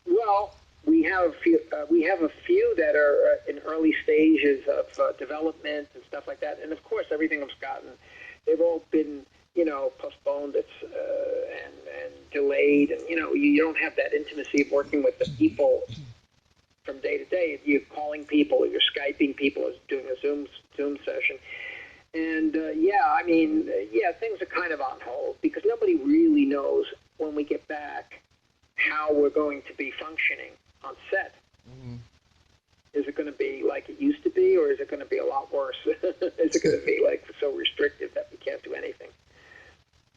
Well, we have a few that are in early stages of development and stuff like that, and of course they've all been postponed and delayed, and you don't have that intimacy of working with the people from day to day. You're calling people, or you're Skyping people, or doing a Zoom session. And, things are kind of on hold because nobody really knows when we get back how we're going to be functioning on set. Is it going to be like it used to be, or is it going to be a lot worse? Is it going to be like so restrictive that we can't do anything?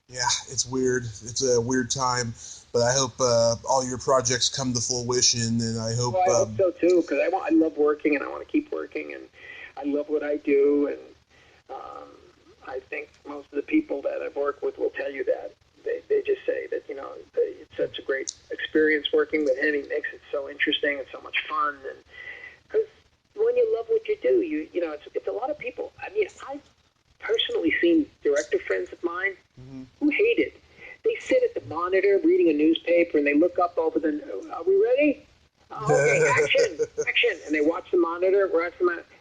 Yeah, it's weird. It's a weird time, but I hope all your projects come to fruition, and I hope... Well, I hope so, too, because I love working, and I want to keep working, and I love what I do, and I think most of the people that I've worked with will tell you that. They just say that, it's such a great experience working with him. He makes it so interesting and so much fun, and because when you love what you do, it's a lot of people. I mean, I've personally seen director friends of mine who hate it. They sit at the monitor reading a newspaper, and they look up over are we ready? Okay, action. And they watch the monitor,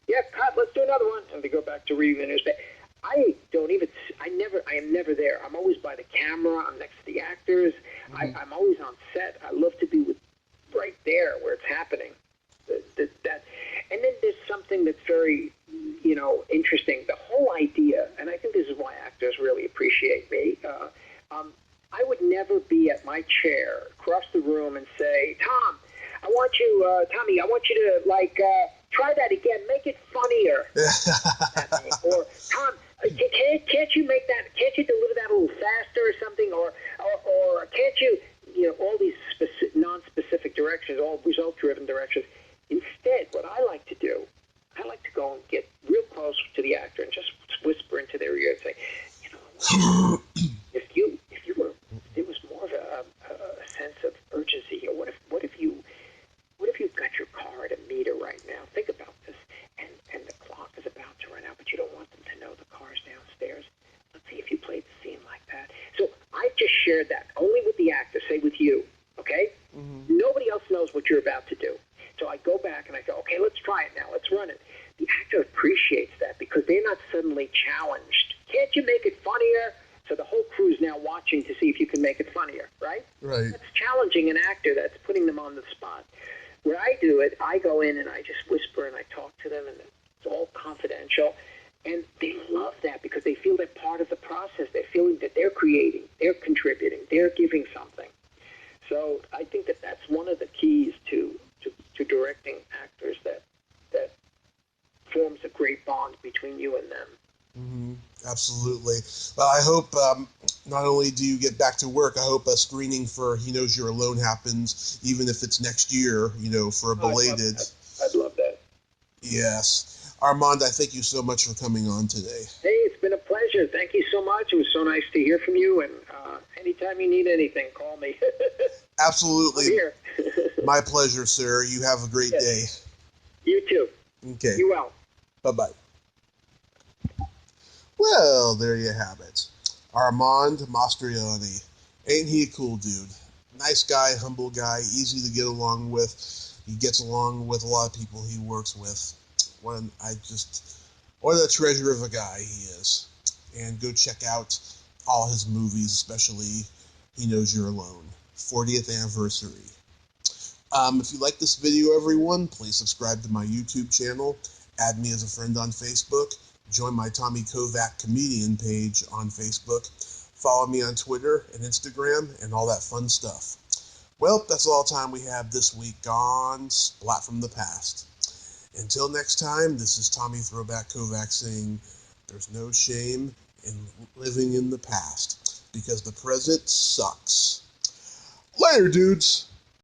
yeah, cut, let's do another one. And they go back to reading the newspaper. I am never there. I'm always by the camera. I'm next to the actors. I'm always on set. I love to be right there where it's happening. And then there's something that's very, interesting. The whole idea, and I think this is why actors really appreciate me. I would never be at my chair across the room and say, Tommy, I want you to try that again. Make it funnier. Or Tom, can't you make that? Can't you deliver that a little faster or something? Or can't you? All these non-specific directions, all result-driven directions. Instead, what I like to do, I like to go and get real close to the actor and just whisper into their ear and say, if there was more of a sense of urgency here. What if you got your car at a meter right now? Think about this, and the clock is about to run out, but you don't want them to know the car's downstairs. Let's see if you played the scene like that. So I just shared that only with the actor, say with you, okay? Nobody else knows what you're about to do. So I go back and I go, okay, let's try it now. Let's run it. The actor appreciates that because they're not suddenly challenged. Can't you make it funnier? So the whole crew's now watching to see if you can make it funnier, right? Right. That's challenging an actor. That's putting them on the spot. Where I do it, I go in and I just whisper and I talk to them, and it's all confidential. And they love that because they feel they're part of the process. They're feeling that they're creating, they're contributing, they're giving something. So I think that that's one of the keys to directing actors that forms a great bond between you and them. Mm-hmm. Absolutely. Well, I hope not only do you get back to work, I hope a screening for He Knows You're Alone happens, even if it's next year, for a belated. I'd love that. Yes. Armand, I thank you so much for coming on today. Hey, it's been a pleasure. Thank you so much. It was so nice to hear from you, and anytime you need anything, call me. Absolutely. I'm here. My pleasure, sir. You have a great day. You too. Okay. You well. Bye-bye. Well, there you have it. Armand Mastroianni. Ain't he a cool dude? Nice guy, humble guy, easy to get along with. He gets along with a lot of people he works with. What a treasure of a guy he is. And go check out all his movies, especially He Knows You're Alone. 40th anniversary. If you like this video, everyone, please subscribe to my YouTube channel. Add me as a friend on Facebook. Join my Tommy Kovac comedian page on Facebook. Follow me on Twitter and Instagram and all that fun stuff. Well, that's all the time we have this week on Splat from the Past. Until next time, this is Tommy Throwback Kovac saying, there's no shame in living in the past, because the present sucks. Later, dudes!